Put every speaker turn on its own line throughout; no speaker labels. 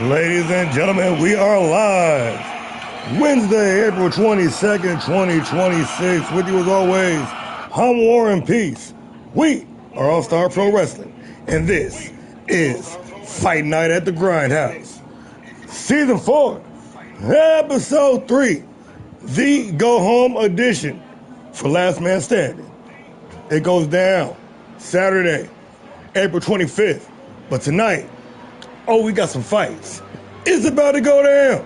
Ladies and gentlemen, we are live. Wednesday, April 22nd, 2026. With you as always, hum, war, and peace. We are All-Star Pro Wrestling, and this is Fight Night at the GrindHouse. Season 4, Episode 3, the Go-Home Edition for Last Man Standing. It goes down Saturday, April 25th. But tonight, we got some fights. It's about to go down.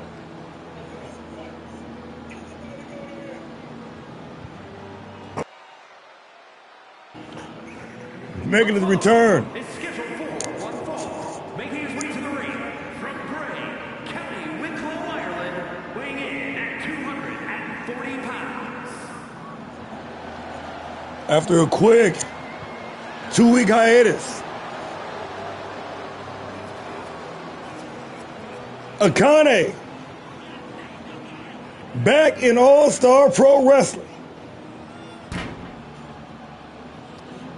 Making his return.
Is scheduled for one fall. Making his way to the ring from Bray, County Wicklow, Ireland, weighing in at 240 pounds.
After a quick 2-week hiatus, Akane back in All-Star Pro Wrestling.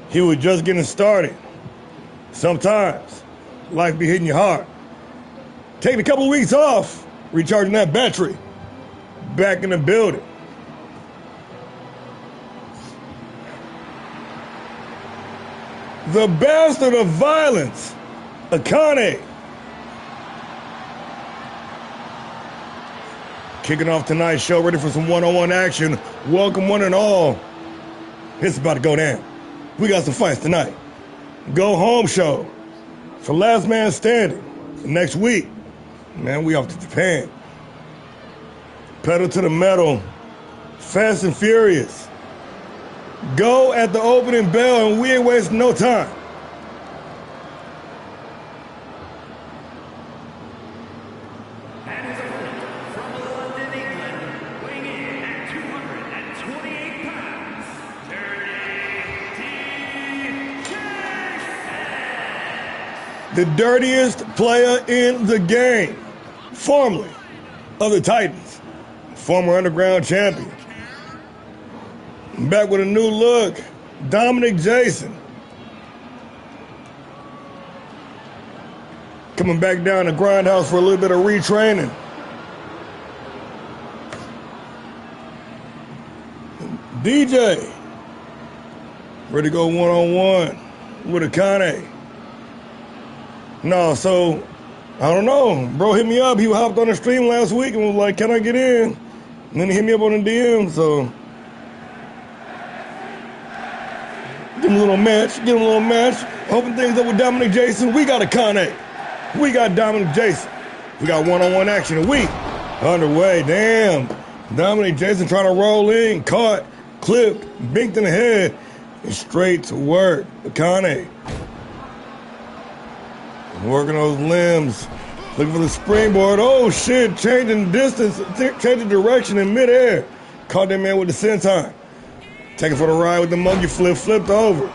He was just getting started. Sometimes life be hitting you hard. Taking a couple of weeks off, recharging that battery. Back in the building. The bastard of violence, Akane. Kicking off tonight's show, ready for some one-on-one action. Welcome one and all. It's about to go down. We got some fights tonight. Go home show for Last Man Standing. Next week, man, we off to Japan. Pedal to the metal. Fast and Furious. Go at the opening bell, and we ain't wasting no time.
And his opponent from London, England, weighing in at 228 pounds,
The dirtiest player in the game, formerly of the Titans, former underground champion. Back with a new look, Dominic Jason. Coming back down to GrindHouse for a little bit of retraining. DJ, ready to go one-on-one with Akane. No, so, I don't know. Bro hit me up. He hopped on the stream last week and was like, can I get in? And then he hit me up on the DM, so. Give him a little match. Hoping things up with Dominic Jason. We got Akane. We got Dominic Jason. We got one-on-one action a week underway. Damn. Dominic Jason trying to roll in. Caught, clipped, binked in the head. And straight to work. Akane. Working those limbs. Looking for the springboard. Oh, shit. Changing distance. Changing direction in midair. Caught that man with the senton. Taking for the ride with the monkey flip. Flipped over.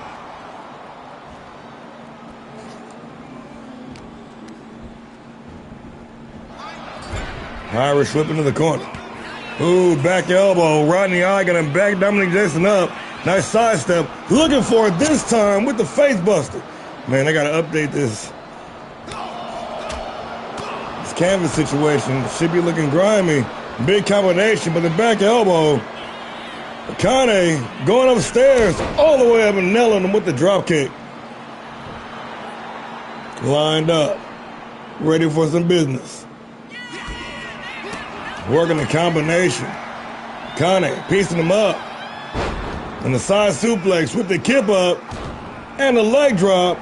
Irish whip into the corner. Ooh, back elbow. Right in the eye. Got him back. Dominic Jason up. Nice sidestep. Looking for it this time with the face buster. Man, I got to update this. This canvas situation should be looking grimy. Big combination, but the back elbow. Akane going upstairs all the way up and nailing him with the drop kick. Lined up. Ready for some business. Working the combination. Akane piecing him up. And the side suplex with the kip up. And the leg drop.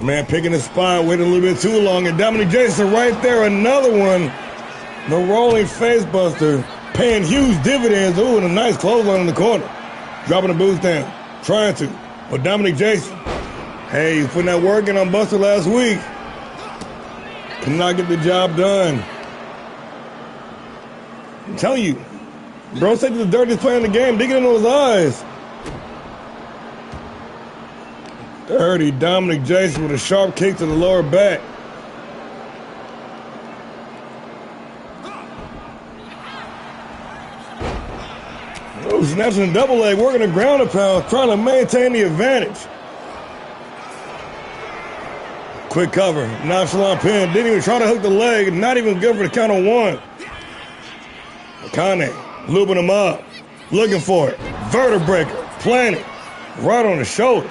Man picking his spot, waiting a little bit too long, and Dominic Jason right there, another one. The rolling face buster, paying huge dividends. Ooh, and a nice clothesline in the corner. Dropping the boots down, trying to. But Dominic Jason, hey, he's putting that work in on Buster last week. Could not get the job done. I'm telling you, bro said the dirtiest player in the game, digging into his eyes. Dirty Dominic Jason with a sharp kick to the lower back. Oh, snatching a double leg, working a ground and pound, trying to maintain the advantage. Quick cover, nonchalant pin, didn't even try to hook the leg, not even good for the count of one. Akane looping him up, looking for it. Vertebreaker, planted, right on the shoulders.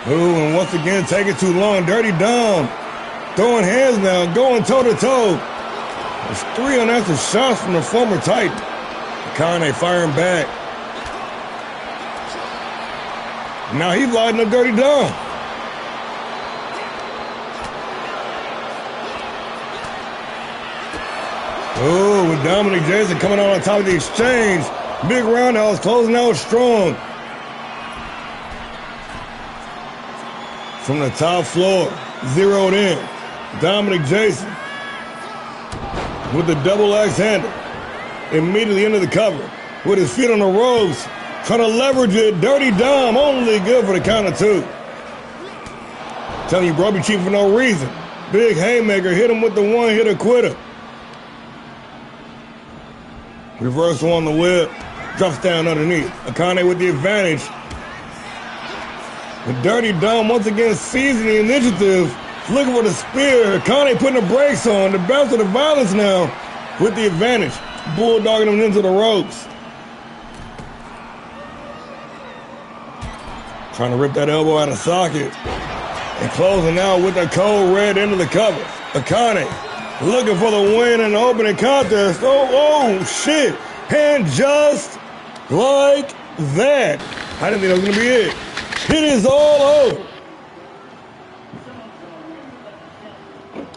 Ooh, and once again, taking too long. Dirty Dom throwing hands now, going toe-to-toe. There's 3 unanswered shots from the former Titan. Akane firing back. Now he's lighting up Dirty Dom. Ooh, with Dominic Jason coming out on top of the exchange. Big roundhouse closing out strong. From the top floor, zeroed in. Dominic Jason with the double axe handle. Immediately into the cover. With his feet on the ropes. Trying to leverage it. Dirty Dom only good for the count of 2. Telling you, bro, be cheap for no reason. Big haymaker hit him with the one-hitter quitter. Reversal on the whip. Drops down underneath. Akane with the advantage. The Dirty Dom once again seizing the initiative. Looking for the spear. Akane putting the brakes on. The bounce of the violence now with the advantage. Bulldogging him into the ropes. Trying to rip that elbow out of socket. And closing out with the cold red into the cover. Akane looking for the win in the opening contest. Oh, shit. And just like that. I didn't think that was going to be it. It is all over.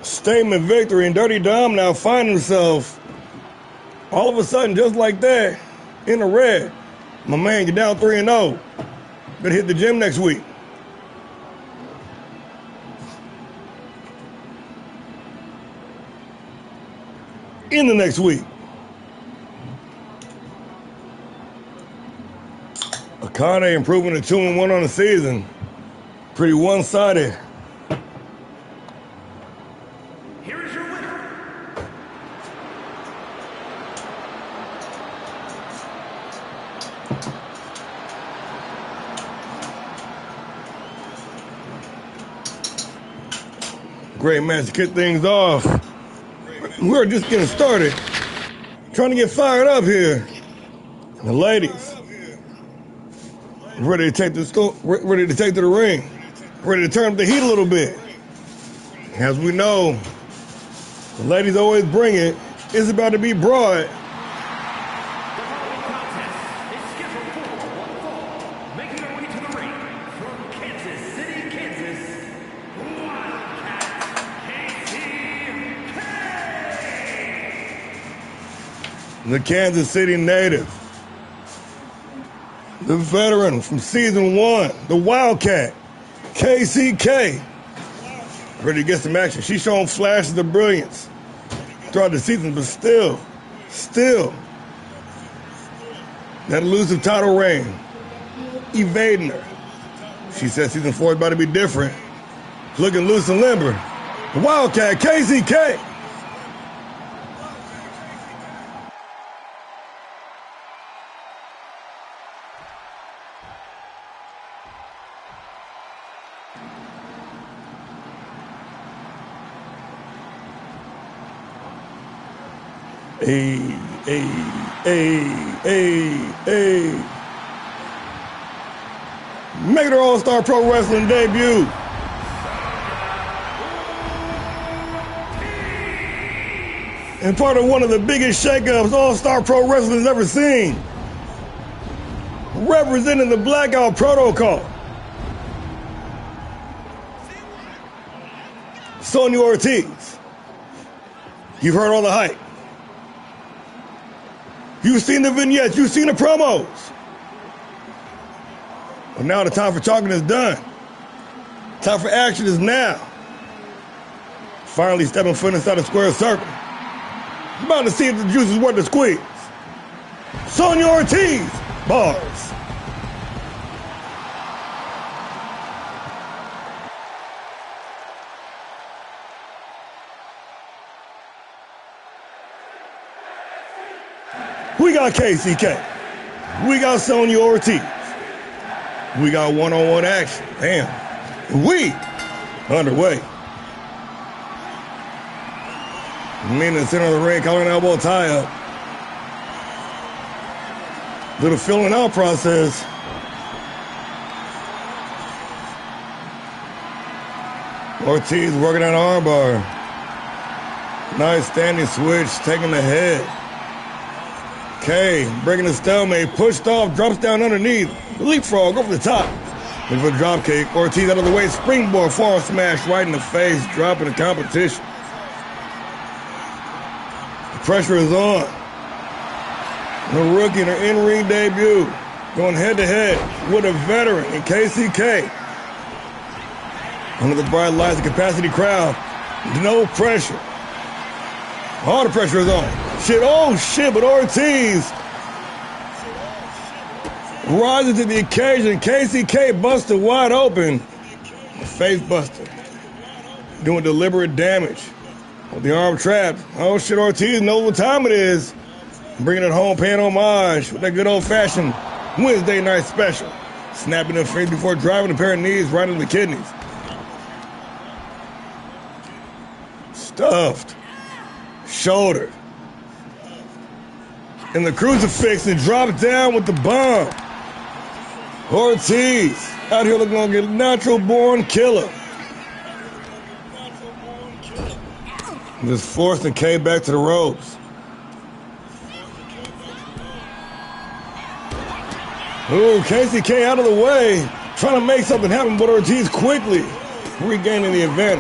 Statement victory, and Dirty Dom now finding himself all of a sudden just like that in the red. My man get down 3-0. Better hit the gym next week. In the next week. Akane improving to 2-1 on the season. Pretty one-sided.
Here is your winner.
Great match to kick things off. We're just getting started. Trying to get fired up here. The ladies. Ready to take to the ring. Ready to turn up the heat a little bit. As we know, the ladies always bring it. It's about to be broad.
The following contest is scheduled for one fall. Making her way to the ring from Kansas City, Kansas, Wildcat KCK.
The Kansas City native. The veteran from season 1, the Wildcat, KCK. Ready to get some action. She's showing flashes of brilliance throughout the season, but still, that elusive title reign, evading her. She said season 4 is about to be different. Looking loose and limber. The Wildcat, KCK. Hey. Making her All-Star Pro Wrestling debut. And part of one of the biggest shakeups All-Star Pro Wrestling has ever seen. Representing the Blackout Protocol. Sonya Ortiz. You've heard all the hype. You've seen the vignettes. You've seen the promos. But now the time for talking is done. Time for action is now. Finally stepping foot inside the square circle. About to see if the juice is worth the squeeze. Sonya Ortiz. Bars. We got KCK. We got Sonya Ortiz. We got one-on-one action. Damn. We underway. Men in the center of the ring, collar and elbow tie-up. Little filling out process. Ortiz working on an armbar. Nice standing switch, taking the head. K breaking the stalemate, pushed off, drops down underneath. Leapfrog over the top. Looking for the drop kick. Ortiz out of the way, springboard, forearm smash right in the face, dropping the competition. The pressure is on. The rookie in her in-ring debut, going head-to-head with a veteran in KCK. Under the bright lights, the capacity crowd, no pressure. All the pressure is on. Shit, oh shit, but Ortiz rises to the occasion. KCK busted wide open. Face buster. Doing deliberate damage. With the arm trapped. Oh shit, Ortiz knows what time it is. Bringing it home, paying homage with that good old-fashioned Wednesday night special. Snapping the face before driving a pair of knees right into the kidneys. Stuffed. Shoulder. And the crucifix and dropped down with the bomb. Ortiz out here looking like a natural born killer. Just forcing K back to the ropes. Ooh, KCK out of the way, trying to make something happen, but Ortiz quickly regaining the advantage.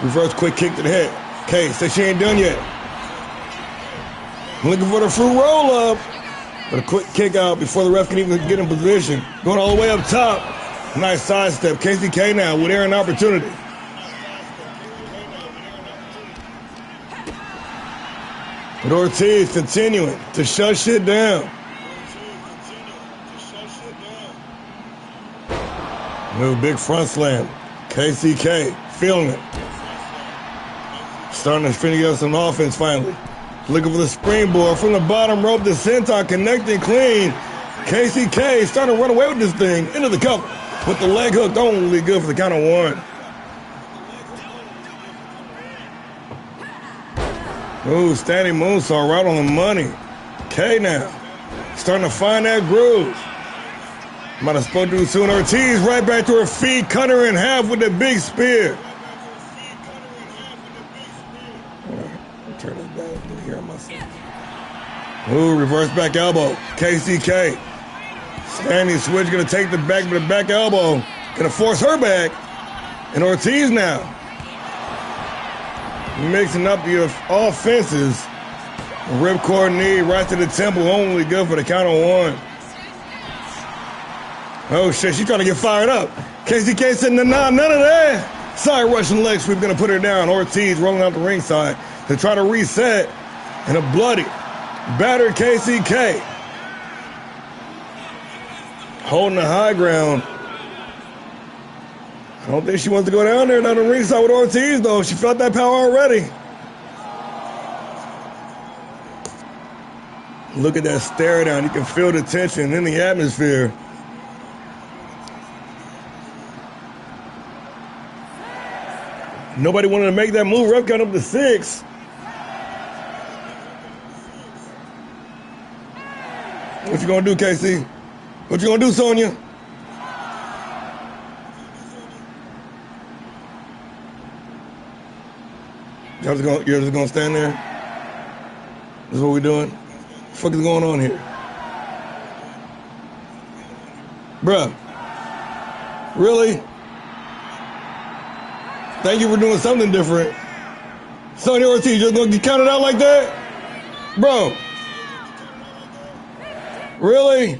Reverse quick kick to the head. K says she ain't done yet. Looking for the fruit roll up, but a quick kick out before the ref can even get in position. Going all the way up top. Nice sidestep. KCK now with air and opportunity. But Ortiz continuing to shut shit down. New big front slam. KCK feeling it. Starting to string together some offense finally. Looking for the springboard from the bottom rope. The senton connecting clean. KCK starting to run away with this thing into the cover. With the leg hook only good for the count of one. Ooh, standing moonsault right on the money. K now starting to find that groove. Might have spoke too soon. Ortiz right back to her feet, cut her in half with the big spear. Turn this down to hear myself. Ooh, reverse back elbow. KCK. Standing switch, gonna take the back with the back elbow. Gonna force her back. And Ortiz now mixing up the offenses. Ripcord knee right to the temple, only good for the count of one. Oh shit, she's trying to get fired up. KCK said, nah, none of that. Side Russian leg sweep, gonna put her down. Ortiz rolling out the ringside to try to reset. And a bloody, battered KCK. Holding the high ground. I don't think she wants to go down there, down the ringside with Ortiz though. She felt that power already. Look at that stare down. You can feel the tension in the atmosphere. Nobody wanted to make that move. Ref got up to 6. What you gonna do, KC? What you gonna do, Sonya? You're just gonna stand there? This is what we doing? What the fuck is going on here? Bruh. Really? Thank you for doing something different. Sonya Ortiz just gonna get counted out like that? Bro. Really?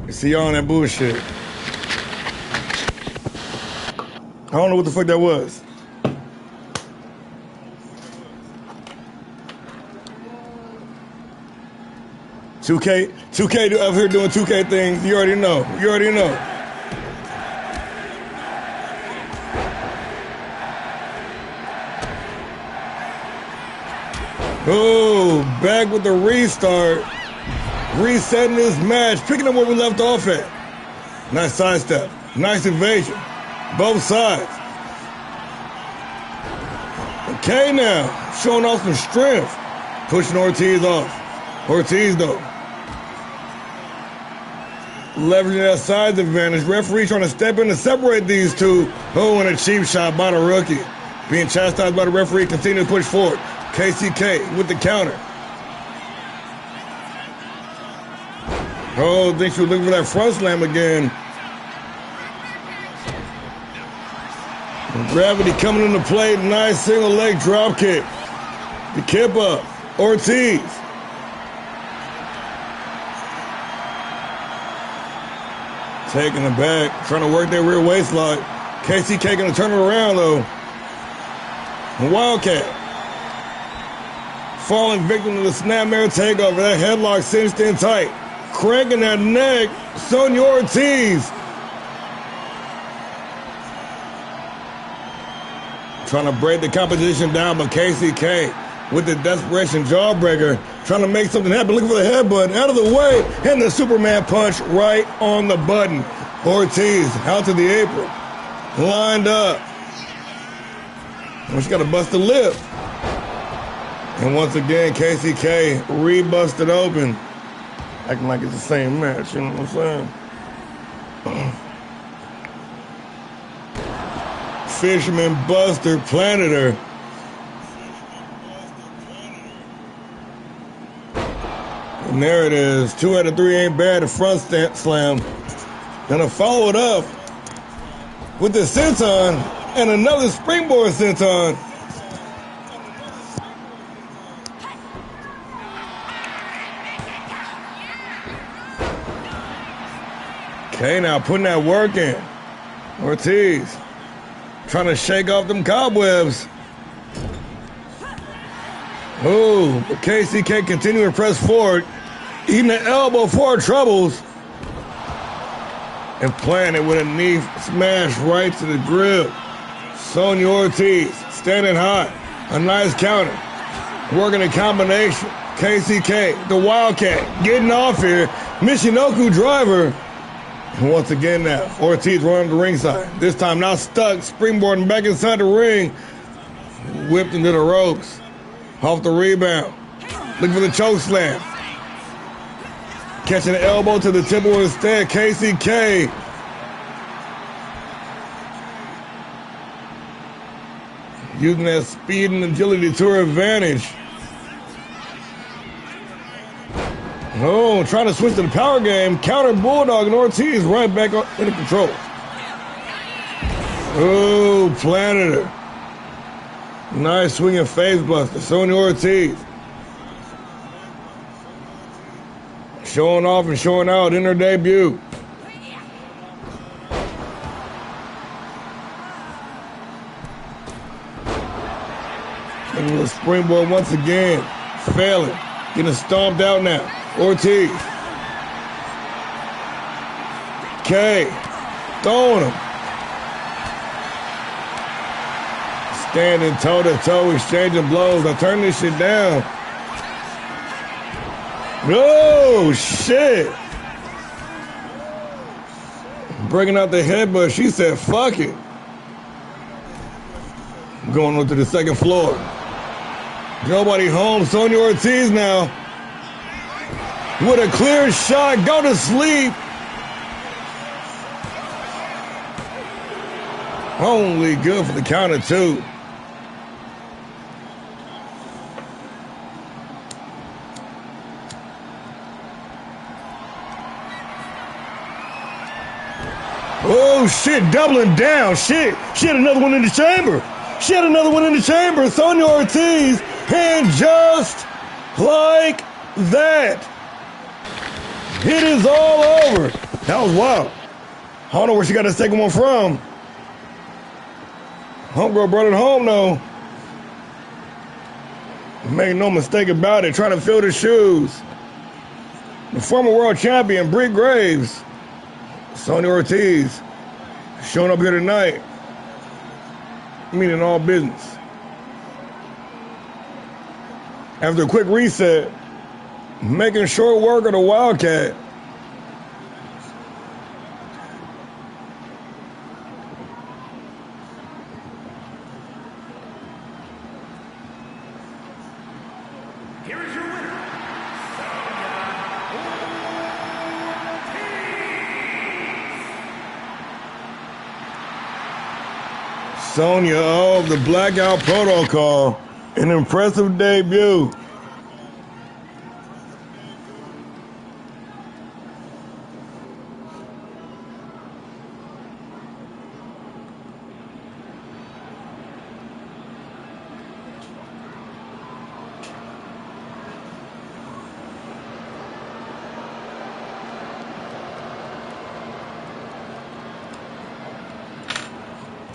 See y'all on that bullshit. I don't know what the fuck that was. $2K up here doing 2K things. You already know. You already know. Oh, back with the restart. Resetting this match, picking up where we left off at. Nice sidestep, nice evasion. Both sides. Okay now, showing off some strength. Pushing Ortiz off. Ortiz though. Leveraging that size advantage. Referee trying to step in to separate these two. Oh, and a cheap shot by the rookie. Being chastised by the referee, continue to push forward. KCK with the counter. Oh, think she was looking for that front slam again. Gravity coming into play. Nice single leg drop kick. The kip up. Ortiz. Taking it back. Trying to work that rear waist lock. KCK going to turn it around though. Wildcat. Falling victim to the snapmare takeover. That headlock cinched in tight. Cranking that neck. Sonya Ortiz. Trying to break the competition down, but KCK with the desperation jawbreaker. Trying to make something happen. Looking for the headbutt. Out of the way. And the Superman punch right on the button. Ortiz out to the apron. Lined up. She got to bust the lip. And once again, KCK re-busted open. Acting like it's the same match, you know what I'm saying? Fisherman Buster planted her. And there it is. 2 out of 3 ain't bad. The front slam. Gonna follow it up with the senton and another springboard senton. Okay, now putting that work in. Ortiz trying to shake off them cobwebs. Oh, but KCK continuing to press forward, eating the elbow for her troubles, and playing it with a knee smash right to the grip. Sonya Ortiz standing high, a nice counter, working a combination. KCK, the Wildcat, getting off here. Michinoku driver. And once again now, Ortiz running to ringside. This time now stuck, springboarding back inside the ring. Whipped into the ropes. Off the rebound. Looking for the choke slam. Catching the elbow to the temple instead. KCK. Using that speed and agility to her advantage. Oh, trying to switch to the power game. Counter Bulldog and Ortiz right back into control. Oh, planted her. Nice swinging face buster. Sonya Ortiz. Showing off and showing out in her debut. And the springboard once again. Failing. Getting stomped out now. Ortiz. K. Throwing him. Standing toe-to-toe, exchanging blows. I turn this shit down. Oh, shit. Breaking out the headbutt. She said, fuck it. Going on to the second floor. Nobody home. Sonya Ortiz now. With a clear shot. Go to sleep. Only good for the count of 2. Oh, shit, doubling down. Shit, she had another one in the chamber. She had another one in the chamber. Sonya Ortiz, and just like that, it is all over. That was wild. I don't know where she got the second one from. Homegirl brought it home, though. Make no mistake about it, trying to fill the shoes. The former world champion, Britt Graves. Sonya Ortiz showing up here tonight, meaning all business. After a quick reset, making short work of the Wildcat.
Here is your winner,
Sonya of the Blackout Protocol. An impressive debut.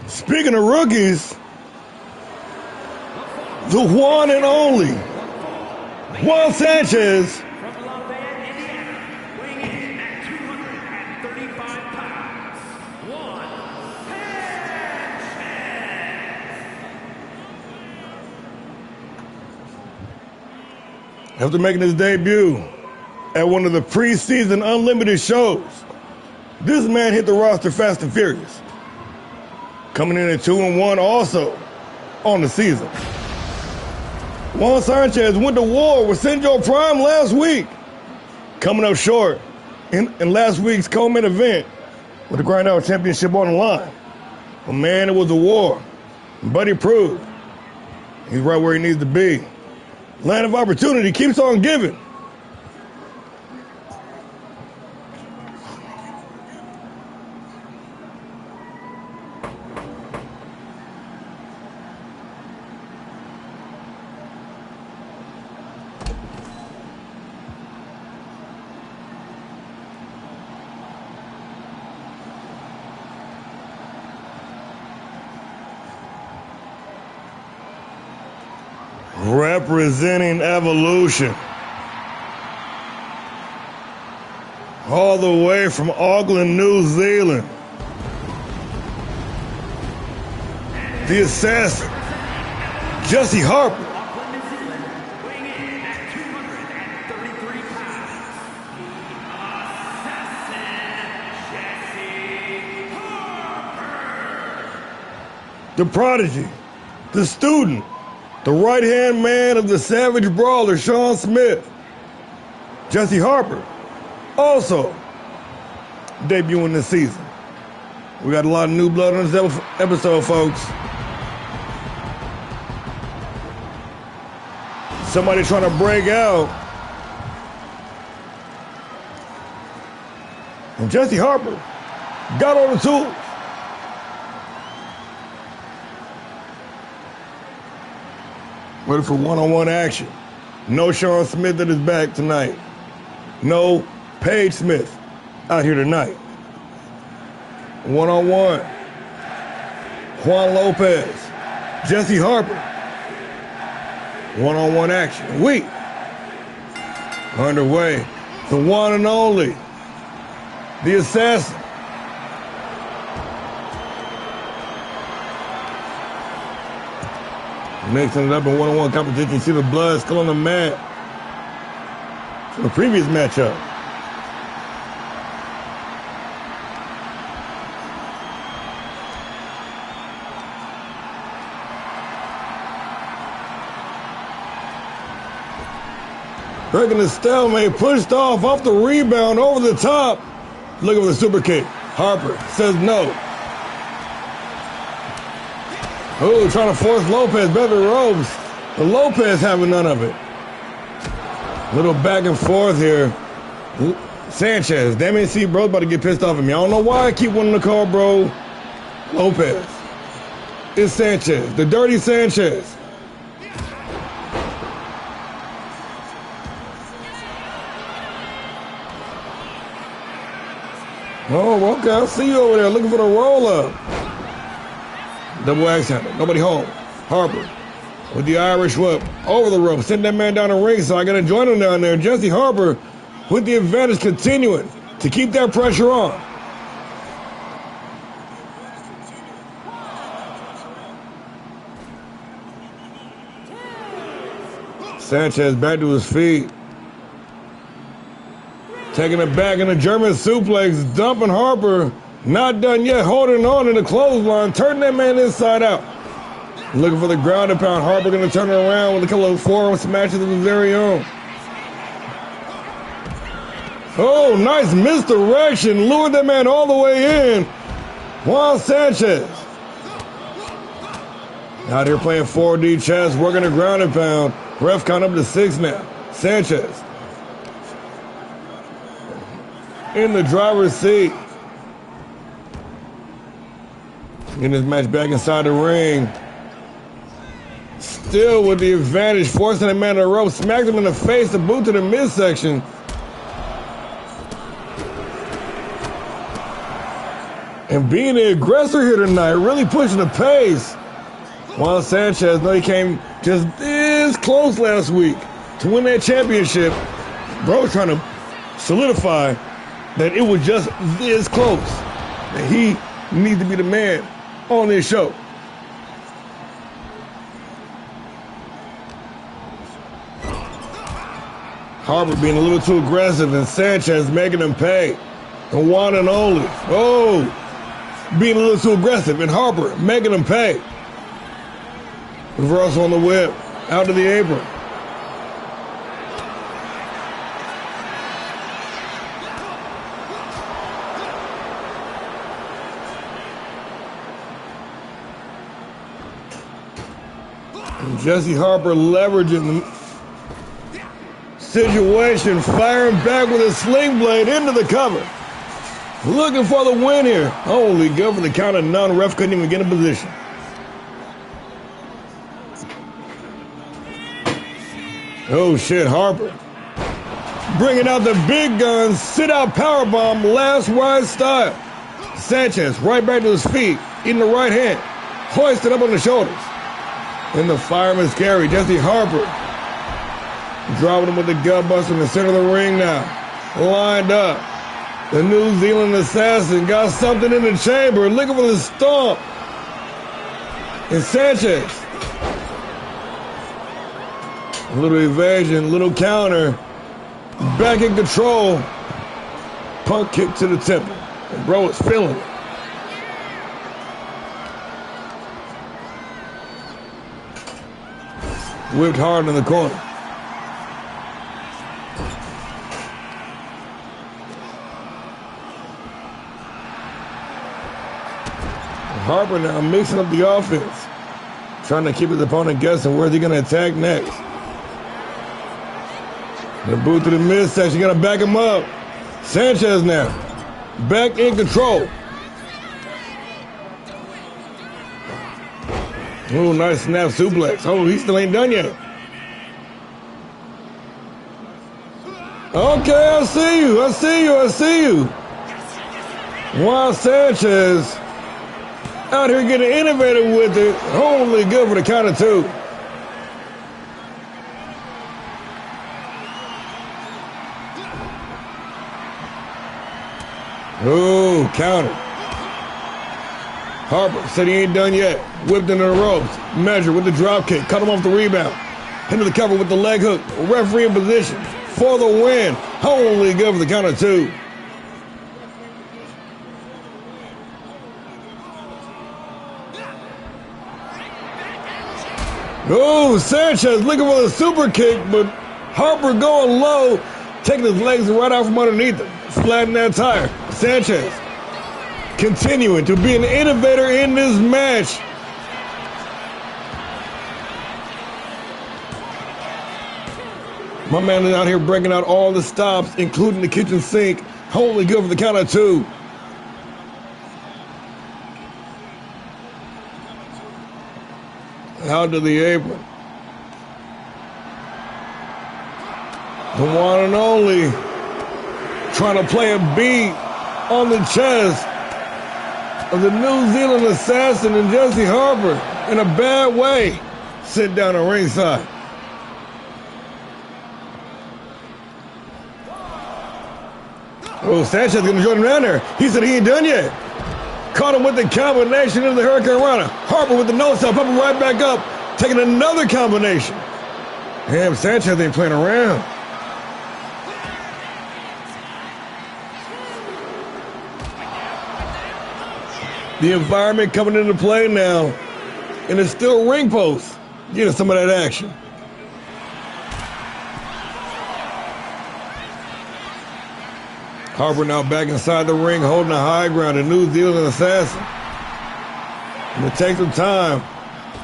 Speaking of rookies, the one and only Juan Sanchez
from Lafayette, Indiana, weighing in at 235 pounds. Juan Sanchez.
after making his debut at one of the preseason Unlimited shows. This man hit the roster fast and furious, coming in at 2-1 also on the season. Juan Sanchez went to war with Senjo Prime last week, coming up short in last week's co-main event with the GrindHouse Championship on the line. But man, it was a war. But he proved he's right where he needs to be. Land of opportunity keeps on giving. Representing Evolution, all the way from Auckland, New Zealand, the assassin, Jesse Harper.
Auckland, New Zealand, weighing in at 233 pounds. The assassin, Jesse Harper.
The prodigy, the student, the right-hand man of the Savage Brawler, Sean Smith. Jesse Harper, also debuting this season. We got a lot of new blood on this episode, folks. Somebody trying to break out. And Jesse Harper got all the tools. Ready for one-on-one action. No Sean Smith at his back tonight. No Paige Smith out here tonight. One-on-one. Juan Lopez, Jesse Harper. One-on-one action. We underway. The one and only, the assassin. Mixing it up in one-on-one competition. See the blood still on the mat from the previous matchup. Breaking the stalemate, pushed off the rebound, over the top. Looking for the super kick. Harper says no. Oh, trying to force Lopez back to the ropes. But Lopez having none of it. Little back and forth here. Sanchez, Damien C. Bro's about to get pissed off at me. I don't know why I keep wanting to call bro Lopez. It's Sanchez, the dirty Sanchez. Oh, okay, I see you over there looking for the roll-up. Double axe handle, nobody home. Harper with the Irish whip over the rope, send that man down the ring, so I got to join him down there. Jesse Harper with the advantage, continuing to keep that pressure on. Sanchez back to his feet. Taking it back in a German suplex, dumping Harper. Not done yet, holding on in the clothesline, turning that man inside out. Looking for the ground and pound. Harper going to turn it around with a couple of forearm smashes of his very own. Oh, nice misdirection. Lured that man all the way in. Juan Sanchez. Out here playing 4D chess, working the ground and pound. Ref count up to 6 now. Sanchez in the driver's seat. Getting his match back inside the ring. Still with the advantage, forcing a man to the rope, smacked him in the face, a boot to the midsection. And being the aggressor here tonight, really pushing the pace. Juan Sanchez, no, he came just this close last week to win that championship. Bro trying to solidify that it was just this close, that he needs to be the man on this show. Harper being a little too aggressive and Sanchez making him pay. The one and only. Oh, being a little too aggressive and Harper making him pay. Reversal on the whip, out to the apron. And Jesse Harper leveraging the situation, firing back with a sling blade into the cover. Looking for the win here. Holy good for the count of none. Ref couldn't even get in position. Oh shit, Harper. Bringing out the big guns, sit out powerbomb, last ride style. Sanchez right back to his feet, in the right hand, hoisted up on the shoulders. And the fireman's carry, Jesse Harper. Dropping him with the gut buster in the center of the ring now. Lined up. The New Zealand assassin got something in the chamber, looking for the stomp. And Sanchez. A little evasion, little counter. Back in control. Punk kick to the temple. And bro is feeling it. Whipped hard in the corner. Harper now mixing up the offense. Trying to keep his opponent guessing where's he going to attack next. The boot to the midsection, got to back him up. Sanchez now, back in control. Oh, nice snap suplex. Oh, he still ain't done yet. Okay, I see you, I see you, I see you. Juan Sanchez out here getting innovative with it. Holy good for the count of 2. Oh, counter. Harper said he ain't done yet. Whipped into the ropes. Measure with the drop kick. Cut him off the rebound. Into the cover with the leg hook. Referee in position for the win. Holy good for the count of 2. Oh, Sanchez looking for the super kick, but Harper going low, taking his legs right out from underneath him. Flattening that tire. Sanchez continuing to be an innovator in this match. My man is out here breaking out all the stops, including the kitchen sink. Holy good for the count of 2. Out to the apron. The one and only trying to play a beat on the chest of the New Zealand assassin and Jesse Harper in a bad way. Sit down on ringside. Oh, Sanchez gonna join him down there. He said he ain't done yet. Caught him with the combination of the Hurricane Rana. Harper with the nose up, up and right back up, taking another combination. Damn, Sanchez ain't playing around. The environment coming into play now. And it's still ring post. Getting some of that action. Harper now back inside the ring, holding the high ground, a New Zealand assassin. And it takes some time.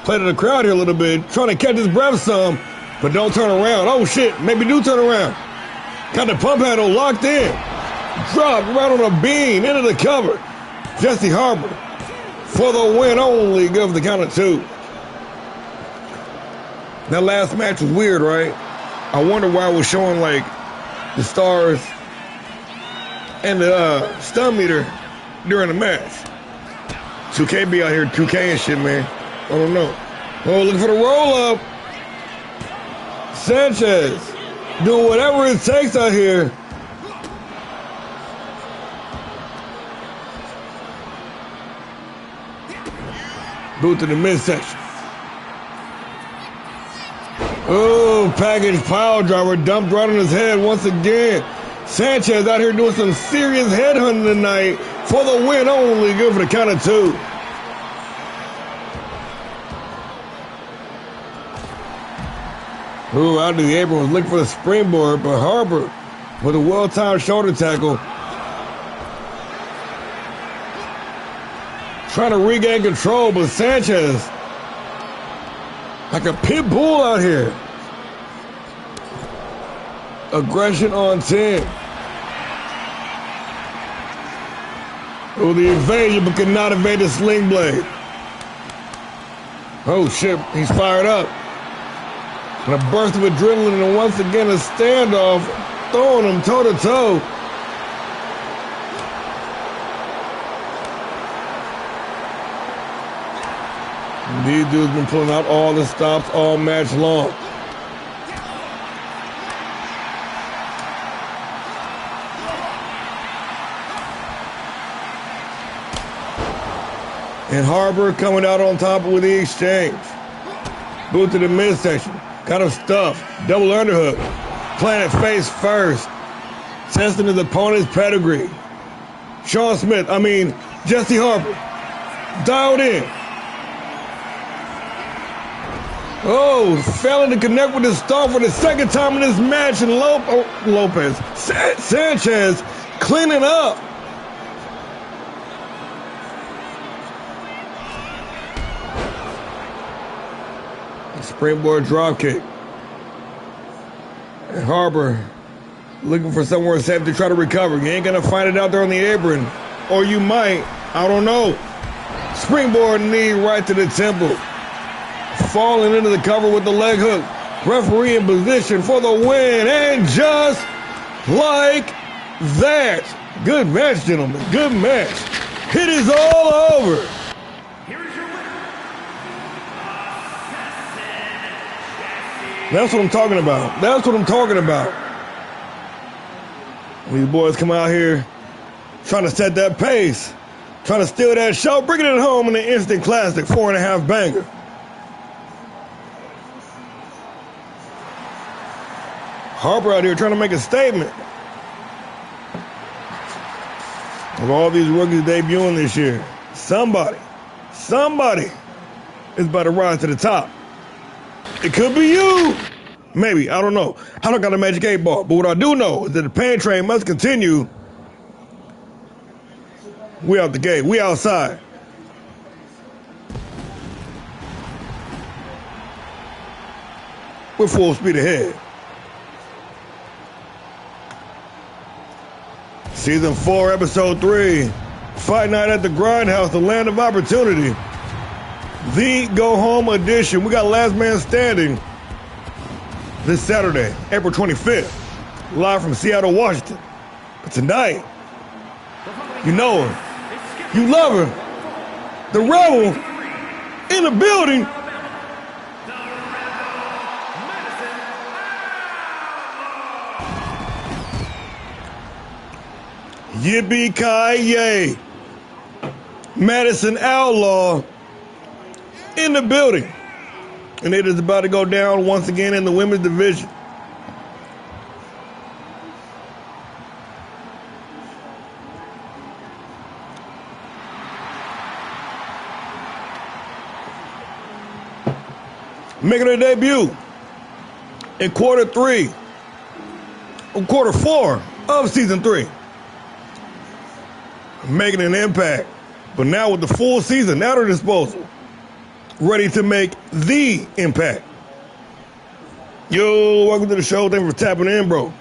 Play to the crowd here a little bit, trying to catch his breath some, but don't turn around. Oh shit, maybe do turn around. Got the pump handle locked in. Dropped right on a beam into the cover. Jesse Harper for the win only. Good for the count of 2. That last match was weird, right? I wonder why it was showing like the stars and the stun meter during the match. 2K be out here 2K and shit, man. I don't know. Oh, looking for the roll-up. Sanchez doing whatever it takes out here. Boot to the midsection. Oh, package pile driver dumped right on his head once again. Sanchez out here doing some serious headhunting tonight for the win only. Good for the count of 2. Ooh, out of the apron was looking for the springboard, but Harper with a well-timed shoulder tackle. Trying to regain control, but Sanchez like a pit bull out here. Aggression on 10. Oh, the invasion, but could not evade the sling blade. Oh, shit, he's fired up. And a burst of adrenaline, and once again a standoff, throwing him toe-to-toe. These dudes been pulling out all the stops all match long. And Harper coming out on top with the exchange. Boot to the midsection. Kind of stuffed. Double underhook. Playing it face first. Testing his opponent's pedigree. Jesse Harper. Dialed in. Oh, failing to connect with the star for the second time in this match. And Lopez. Sanchez cleaning up. Springboard dropkick. And Harper looking for somewhere safe to try to recover. You ain't going to find it out there on the apron. Or you might. I don't know. Springboard knee right to the temple. Falling into the cover with the leg hook. Referee in position for the win. And just like that. Good match, gentlemen. Good match. It is all over. That's what I'm talking about. That's what I'm talking about. These boys come out here trying to set that pace, trying to steal that show, bringing it home in an instant classic 4.5 banger. Harper out here trying to make a statement. Of all these rookies debuting this year, somebody is about to rise to the top. It could be you. Maybe. I don't know. I don't got a magic 8 ball. But what I do know is that the pain train must continue. We out the gate. We outside. We're full speed ahead. Season 4, Episode 3. Fight Night at the GrindHouse, the land of opportunity. The Go Home edition. We got Last Man Standing this Saturday, April 25th, live from Seattle, Washington. But tonight, you know her, you love her, the Rebel in the building. Yippee-ki-yay. Madison Outlaw in the building. And it is about to go down once again in the women's division. Making her debut in quarter four of season 3. Making an impact, but now with the full season at her disposal, ready to make the impact. Yo, welcome to the show. Thanks for tapping in, bro.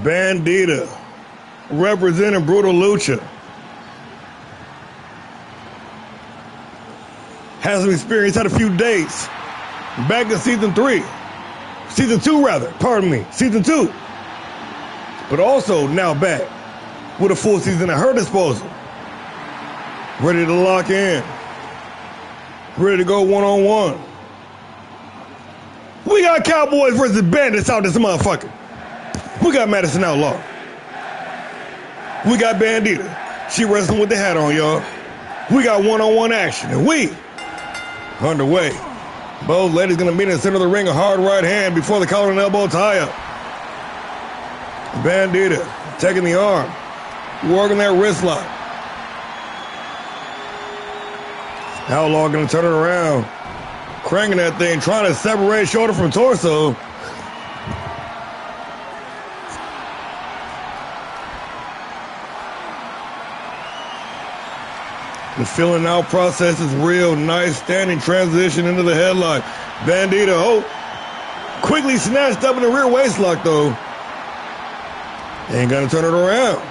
Bandita, representing Brutal Lucha, has some experience, had a few dates back in season 2, but also now back with a full season at her disposal, ready to lock in, ready to go one-on-one. We got Cowboys versus Bandits out this motherfucker. We got Madison Outlaw. We got Bandita. She wrestling with the hat on, y'all. We got one-on-one action, and we underway. Both ladies gonna meet in the center of the ring, a hard right hand before the collar and elbow tie-up. Bandita taking the arm, working that wrist lock. Outlaw gonna turn it around, cranking that thing, trying to separate shoulder from torso. The filling out process is real. Nice standing transition into the headlock. Bandita, quickly snatched up in the rear waistlock, though. Ain't gonna turn it around.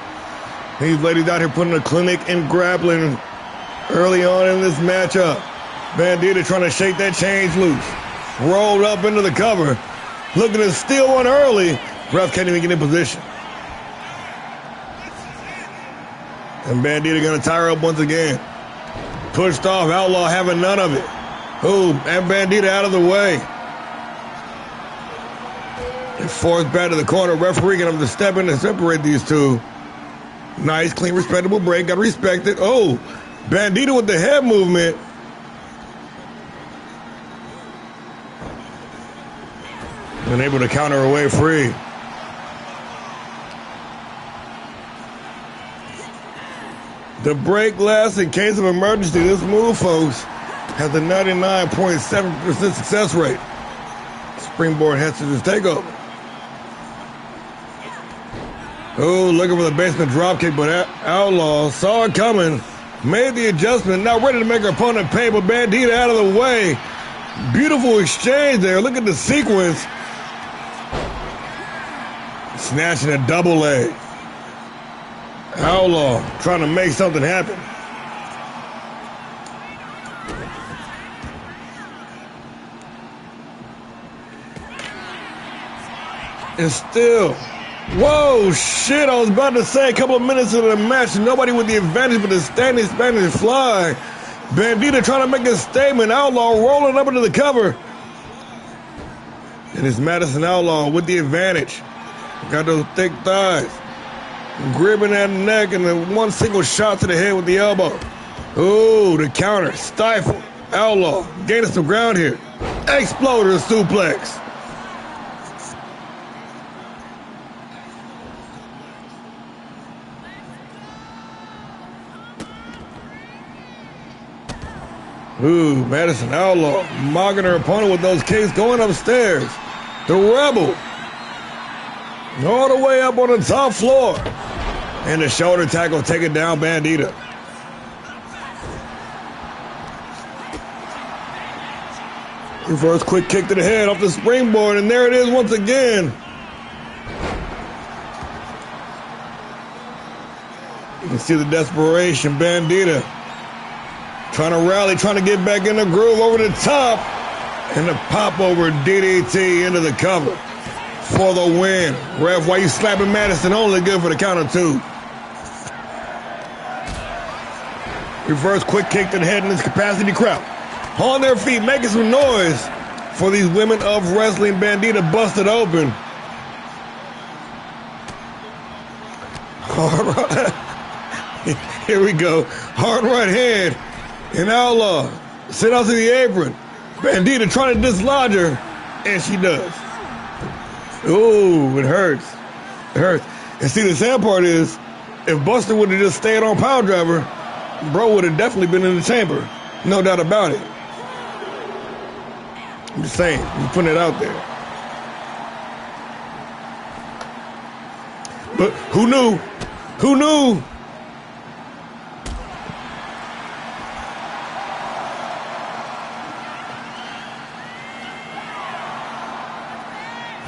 These ladies out here putting a clinic in grappling early on in this matchup. Bandita trying to shake that change loose. Rolled up into the cover. Looking to steal one early. Ref can't even get in position. And Bandita gonna tie her up once again. Pushed off, Outlaw having none of it. And Bandita out of the way. And forced back to the corner. Referee gonna have to step in to separate these two. Nice, clean, respectable break. Gotta respect it. Bandita with the head movement. And able to counter her way free. The break lasts in case of emergency. This move, folks, has a 99.7% success rate. Springboard heads to this takeover. Looking for the basement dropkick, but Outlaw saw it coming, made the adjustment, now ready to make her opponent pay, but Bandita out of the way. Beautiful exchange there. Look at the sequence. Snatching a double leg. Outlaw trying to make something happen. And still, whoa, shit, I was about to say a couple of minutes into the match, nobody with the advantage but the standing Spanish fly. Bandita trying to make a statement. Outlaw rolling up into the cover. And it's Madison Outlaw with the advantage. Got those thick thighs. Gripping that neck and then one single shot to the head with the elbow. The counter, stifled. Outlaw gaining some ground here. Exploder suplex. Madison Outlaw mocking her opponent with those kicks, going upstairs. The Rebel all the way up on the top floor. And the shoulder tackle taking down Bandita. Reverse quick kick to the head off the springboard, and there it is once again. You can see the desperation. Bandita trying to rally, trying to get back in the groove over the top. And the pop over DDT into the cover. for the win. Ref, why you slapping Madison? Only good for the count of 2. Reverse quick kick to the head in this capacity crowd. On their feet, making some noise for these women of wrestling. Bandita busted open. Here we go. Hard right hand. And Outlaw sent out to the apron. Bandita trying to dislodge her. And she does. Ooh, it hurts. It hurts. And see, the sad part is, if Buster would have just stayed on Power Driver, bro would have definitely been in the chamber. No doubt about it. I'm just saying. I'm putting it out there. But who knew? Who knew?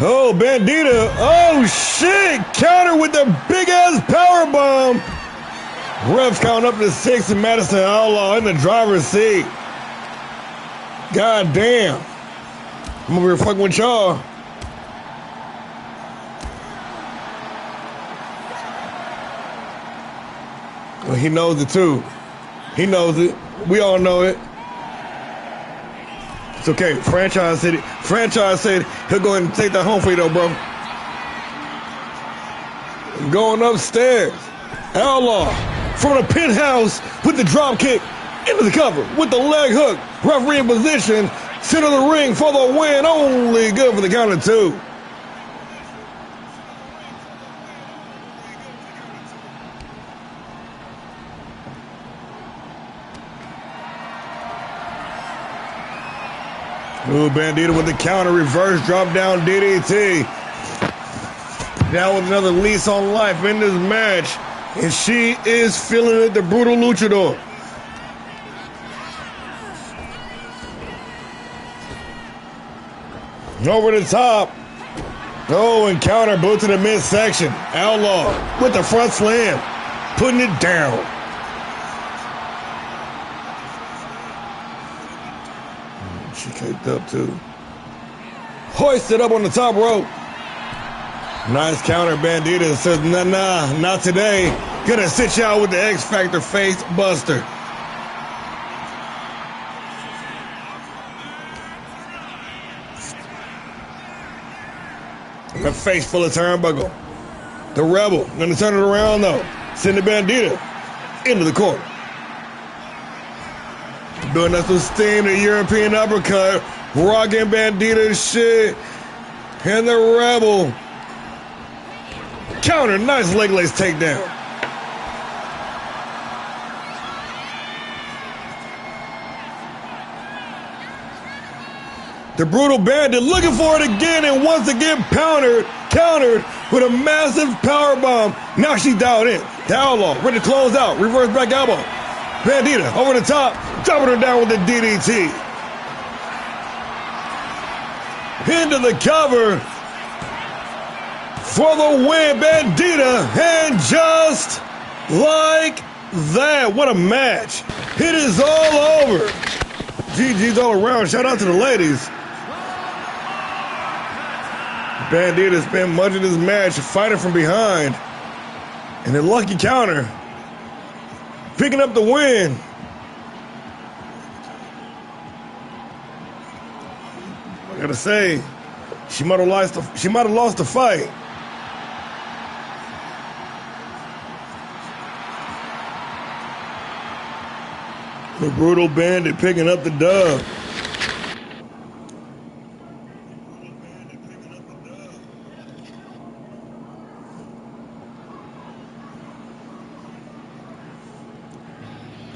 Oh, Bandita. Oh, shit. Counter with the big-ass power bomb. Refs counting up to 6 and Madison Outlaw in the driver's seat. God damn. I'm over here fucking with y'all. Well, he knows it too. He knows it. We all know it. It's okay. Franchise said he'll go ahead and take that home for you though, bro. Going upstairs. Outlaw from the penthouse with the drop kick into the cover with the leg hook. Referee in position. Center of the ring for the win. Only good for the count of 2. Ooh, Bandita with the counter, reverse drop down DDT. Now with another lease on life in this match. And she is feeling it, the brutal luchador. Over the top. Oh, and counter boot to the midsection. Outlaw with the front slam. Putting it down. She kicked up too. Hoisted up on the top rope. Nice counter. Bandita says, nah, not today. Gonna sit you out with the X Factor face buster. A face full of turnbuckle. The Rebel gonna turn it around though. Send the Bandita into the corner. Doing us some steam, the European uppercut. Rocking Bandita shit. And the Rebel. Counter, nice leg lace takedown. The Brutal Bandit looking for it again and once again countered with a massive power bomb. Now she's dialed in. The Outlaw ready to close out. Reverse back elbow. Bandita over the top, dropping her down with the DDT. Into the cover for the win, Bandita, and just like that, what a match. It is all over. GG's all around. Shout out to the ladies. Bandita's been much of this match fighting from behind. And a lucky counter. Picking up the win. I gotta say, she might have lost the fight. The Brutal Bandit picking up the dub.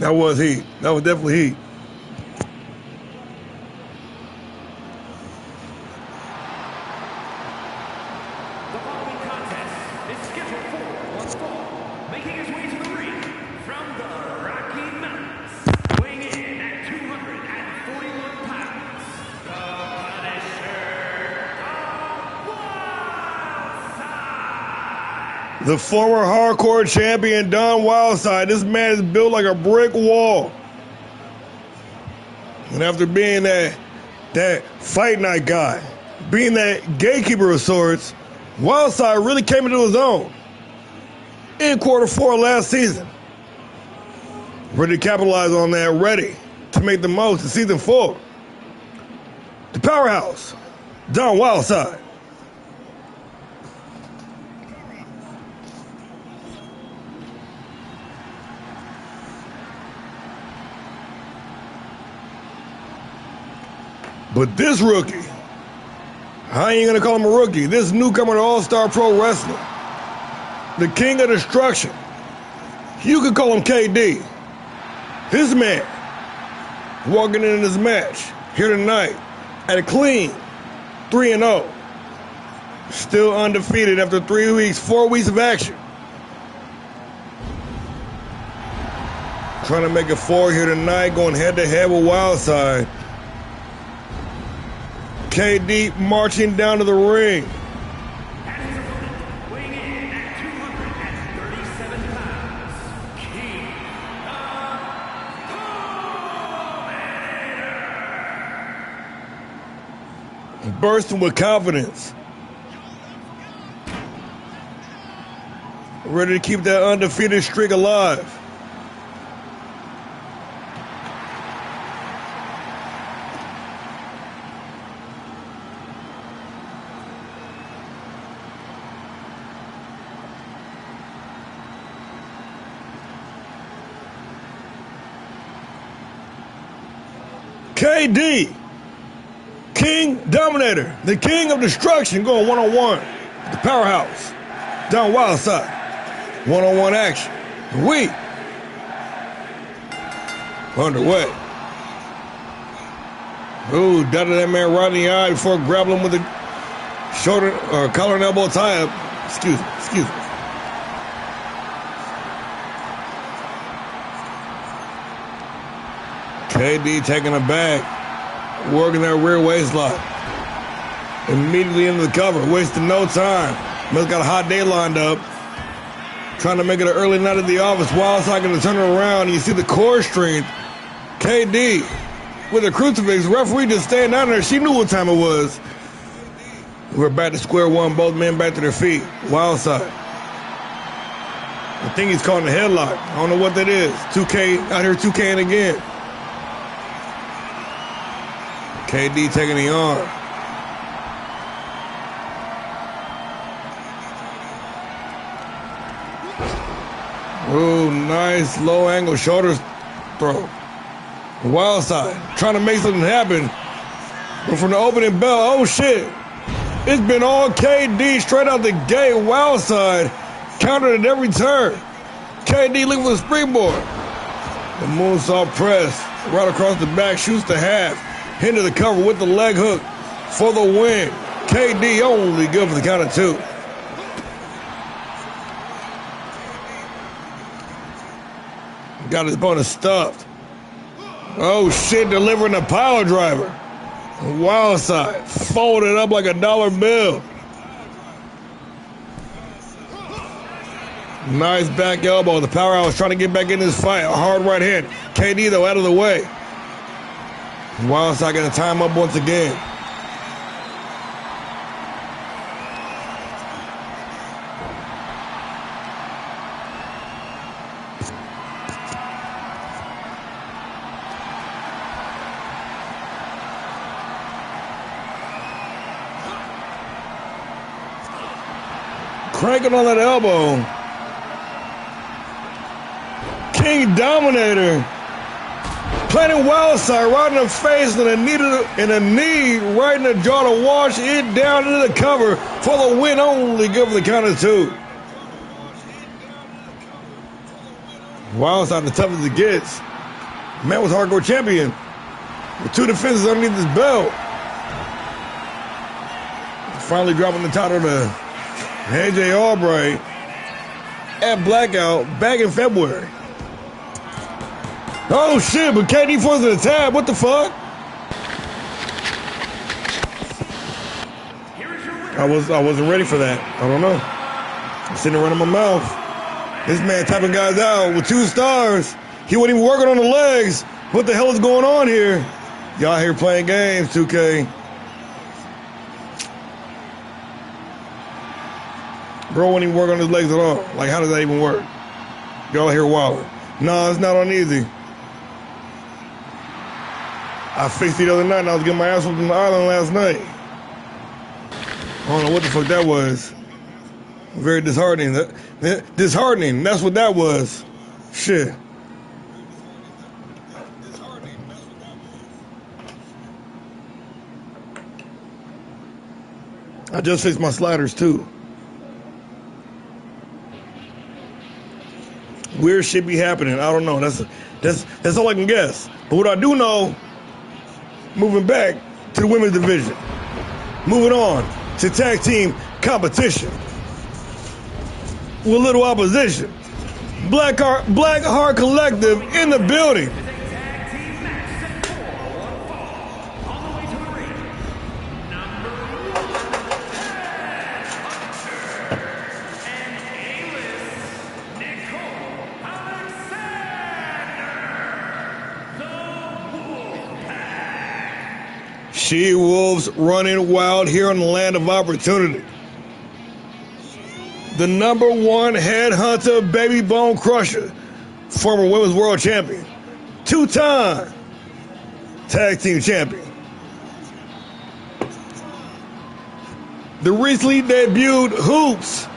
That was heat. That was definitely heat.
The following contest is scheduled for one fall. Making his way to the ring from the Rocky Mountains, weighing in at 241 pounds, the Punisher,
The former hardcore champion, Don Wildside. This man is built like a brick wall. And after being that fight night guy, being that gatekeeper of sorts, Wildside really came into his own in quarter 4 last season. Ready to capitalize on that, ready to make the most in season 4. The powerhouse, Don Wildside. But this rookie, I ain't gonna call him a rookie, this newcomer to All-Star Pro Wrestling, the king of destruction, you could call him KD. This man, walking into this match here tonight at a clean 3-0, still undefeated after 4 weeks of action. Trying to make it 4 here tonight, going head-to-head with Wildside. KD marching down to the ring.
And his opponent, weighing in at 237 pounds, King of Dominator.
Bursting with confidence. Ready to keep that undefeated streak alive. KD, King Dominator, the king of destruction, going one-on-one. The powerhouse, Don Wildside. One-on-one action. We underway. Ooh, dotted that man right in the eye before grabbing him with a shoulder or collar and elbow tie-up. Excuse me. KD taking a back, working that rear waist lock. Immediately into the cover, wasting no time. Must got a hot day lined up. Trying to make it an early night at the office. Wildside going to turn it around, and you see the core strength. KD with a crucifix. Referee just staying down there. She knew what time it was. We're back to square one. Both men back to their feet. Wildside. I think he's calling a headlock. I don't know what that is. 2K out here 2K'ing again. KD taking the arm. Ooh, nice low angle shoulder throw. Wildside trying to make something happen. But from the opening bell, oh shit. It's been all KD straight out the gate. Wildside countered at every turn. KD looking for the springboard. The moonsault press right across the back, shoots the half. Into the cover with the leg hook for the win. KD only good for the count of 2. Got his opponent stuffed. Oh shit, delivering a power driver. Wildside folded up like a dollar bill. Nice back elbow. The powerhouse trying to get back in this fight. A hard right hand. KD though out of the way. Wildside going to tie him up once again. Cranking on that elbow. King Dominator. Planting Wildside right in the face and a knee right in the jaw to wash it down into the cover for the win only good for the count of 2. Wildside the toughest it gets. Man was hardcore champion with 2 defenses underneath his belt. Finally dropping the title to AJ Albright at Blackout back in February. Oh shit, but KD forcing the tab. What the fuck? I wasn't ready for that. I don't know. I'm sitting there running my mouth. This man tapping guys out with 2 stars. He wasn't even working on the legs. What the hell is going on here? Y'all here playing games, 2K. Bro wouldn't even work on his legs at all. Like, how does that even work? Y'all here wilding. No, it's not on easy. I fixed it the other night and I was getting my ass whooped on the island last night. I don't know what the fuck that was. Very disheartening. Disheartening. That's what that was. Shit. I just fixed my sliders too. Weird shit be happening. I don't know. That's all I can guess. But what I do know, moving back to the women's division, moving on to tag team competition with little opposition. Black Heart Collective in the building.
Tag team match set for one fall. On the way to the ring, number 1, and A-list Nicole Alexander, the Wolfpack.
She-Wolves running wild here on the land of opportunity. The number 1 headhunter, Baby Bone Crusher, former women's world champion, 2-time tag team champion. The recently debuted Hoops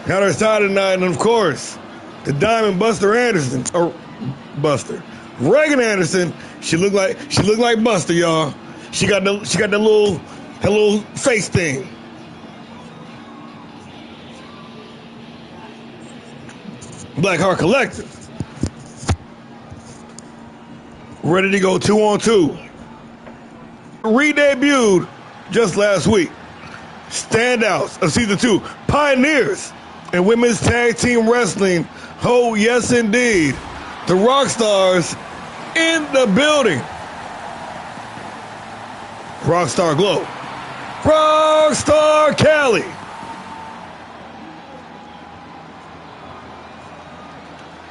got her side tonight, and of course, the Diamond Buster Anderson, or Buster, Reagan Anderson. She looked like Buster, y'all. She got the little face thing. Black Heart Collective, ready to go 2-on-2. Re-debuted just last week. Standouts of season 2, pioneers in women's tag team wrestling. Oh yes indeed, the Rockstars in the building. Rockstar Glow, Rockstar Cali.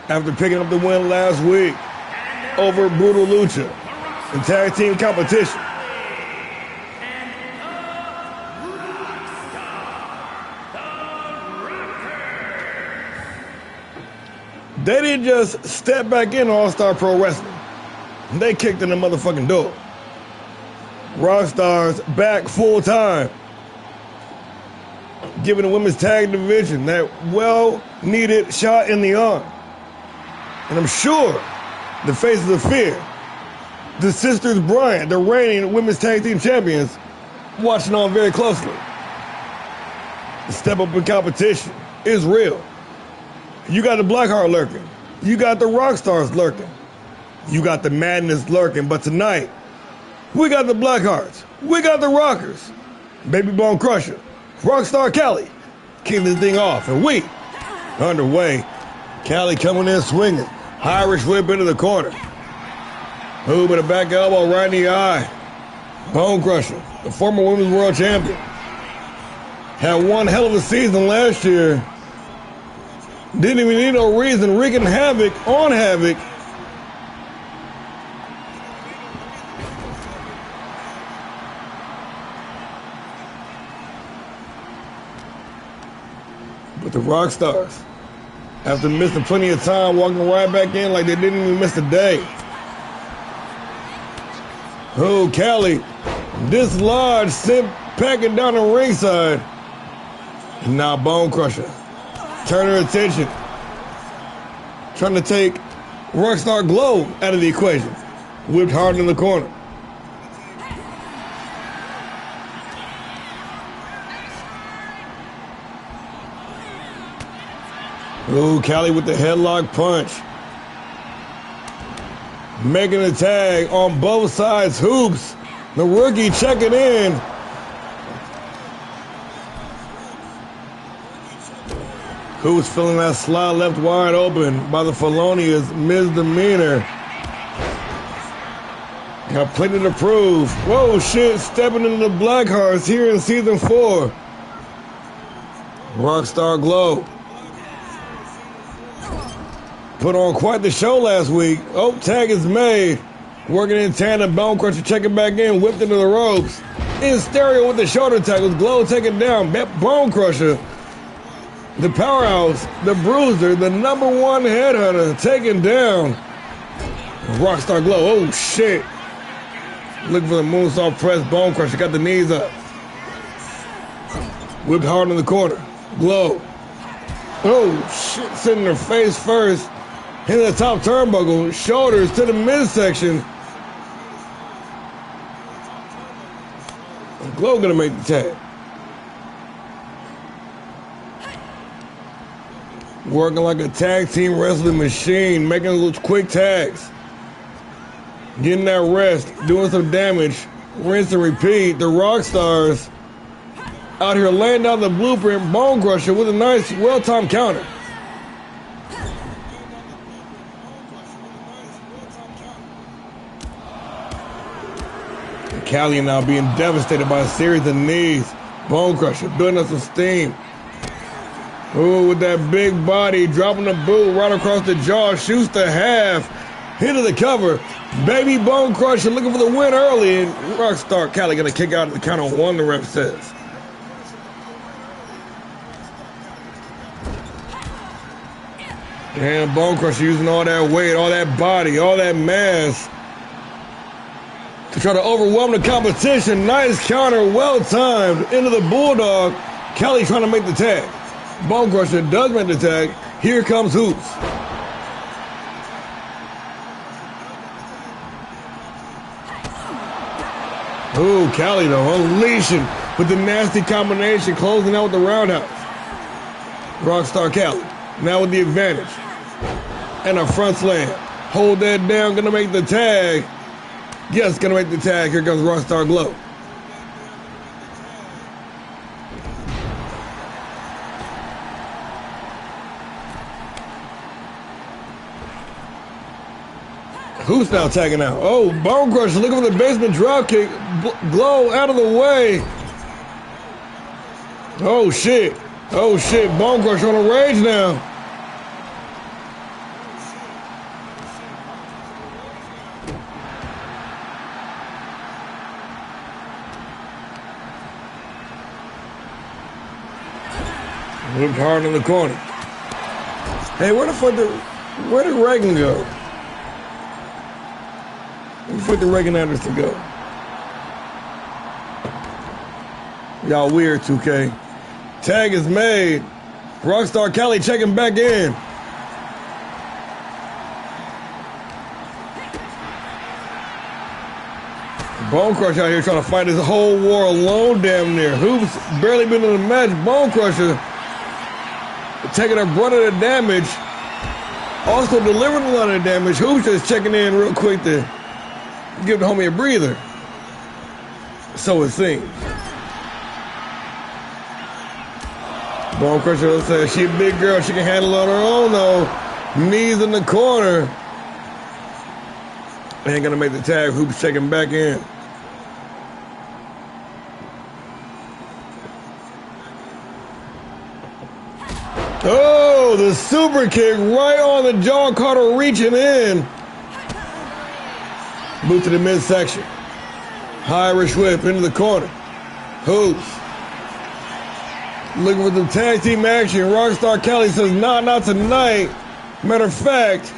After picking up the win last week over Brutal Lucha in tag team competition. They didn't just step back in All-Star Pro Wrestling. They kicked in the motherfucking door. Rockstars back full time, giving the women's tag division that well-needed shot in the arm. And I'm sure the faces of fear, the sisters Bryant, the reigning women's tag team champions, watching on very closely. The step up in competition is real. You got the Blackheart lurking. You got the Rockstars lurking. You got the Madness lurking. But tonight, we got the Blackhearts. We got the Rockers. Baby Bone Crusher, Rockstar Cali, kicking this thing off. And we underway. Cali coming in swinging. Irish whip into the corner. Move with a back elbow right in the eye. Bone Crusher, the former women's world champion, had one hell of a season last year. Didn't even need no reason, wreaking havoc on havoc. But the Rockstars, after missing plenty of time, walking right back in like they didn't even miss a day. Oh, Cali, dislodged, sent packing down the ringside. And now Bone Crusher, turn her attention, trying to take Rockstar Glow out of the equation. Whipped hard in the corner. Oh, Cali with the headlock punch. Making a tag on both sides. Hoops, the rookie, checking in. Hoops feeling that slot left wide open by the felonious misdemeanor. Got plenty to prove. Whoa, shit, stepping into the Blackhearts here in season 4. Rockstar Glow put on quite the show last week. Oh, tag is made. Working in tandem, Bone Crusher checking back in, whipped into the ropes. In stereo with the shoulder tackles, Glow taken down. Bone Crusher The powerhouse, the bruiser, the number one headhunter, taken down. Rockstar Glow. Oh shit. Looking for the moonsault press, bone crusher. Got the knees up. Whipped hard in the corner. Glow. Oh shit. Sitting her face first. Into the top turnbuckle. Shoulders to the midsection. Glow gonna make the tag. Working like a tag team wrestling machine, making those quick tags. Getting that rest, doing some damage, rinse and repeat. The Rockstars out here laying down the blueprint, bone crusher with a nice, well-timed counter. Callie now being devastated by a series of knees. Bone crusher, building up some steam. Ooh, with that big body, dropping the boot right across the jaw, shoots the half, into the cover. Baby bone crusher looking for the win early, and Rockstar Callie gonna kick out at the count of one, the ref says. And bone crusher using all that weight, all that body, all that mass to try to overwhelm the competition. Nice counter, well timed into the bulldog. Callie trying to make the tag. Bone crusher does make the tag. Here comes Hoops. Ooh, Callie though, unleashing with the nasty combination, closing out with the roundhouse. Rockstar Callie, now with the advantage. And a front slam. Hold that down, gonna make the tag. Yes, gonna make the tag. Here comes Rockstar Glow. Who's now tagging out? Oh, Bone Crusher looking for the basement drop kick. Glow out of the way. Oh, shit. Oh, shit. Bone Crusher on a rage now. Whipped hard in the corner. Hey, where did Reagan go? Where the Reagan Anderson go? Y'all weird, 2K. Tag is made. Rockstar Callie checking back in. Bone Crusher out here trying to fight his whole war alone damn near. Hoops barely been in the match. Bone Crusher taking a brunt of the damage. Also delivering a lot of the damage. Hoops just checking in real quick to give the homie a breather. So it seems. Bone Crusher says she a big girl. She can handle it on her own though. Knees in the corner. Ain't gonna make the tag. Hoops checking back in. Oh, the super kick right on the jaw. Caught her reaching in. Boot to the midsection. Irish whip into the corner. Hoops. Looking for the tag team action. Rockstar Callie says, nah, not tonight. Matter of fact,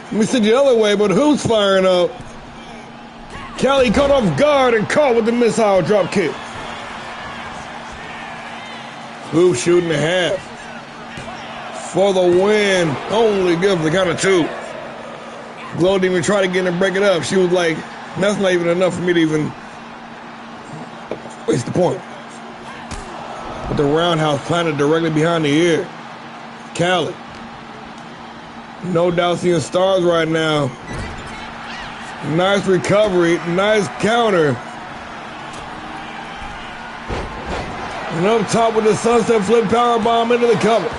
let me send you the other way, but Hoops firing up. Callie caught off guard and caught with the missile drop kick. Hoops shooting the half. For the win. Only good for the count of two. Glow didn't even try to get in and break it up. She was like, that's not even enough for me to even waste the point. With the roundhouse planted directly behind the ear. Callie. No doubt seeing stars right now. Nice recovery. Nice counter. And up top with the sunset flip powerbomb into the cover.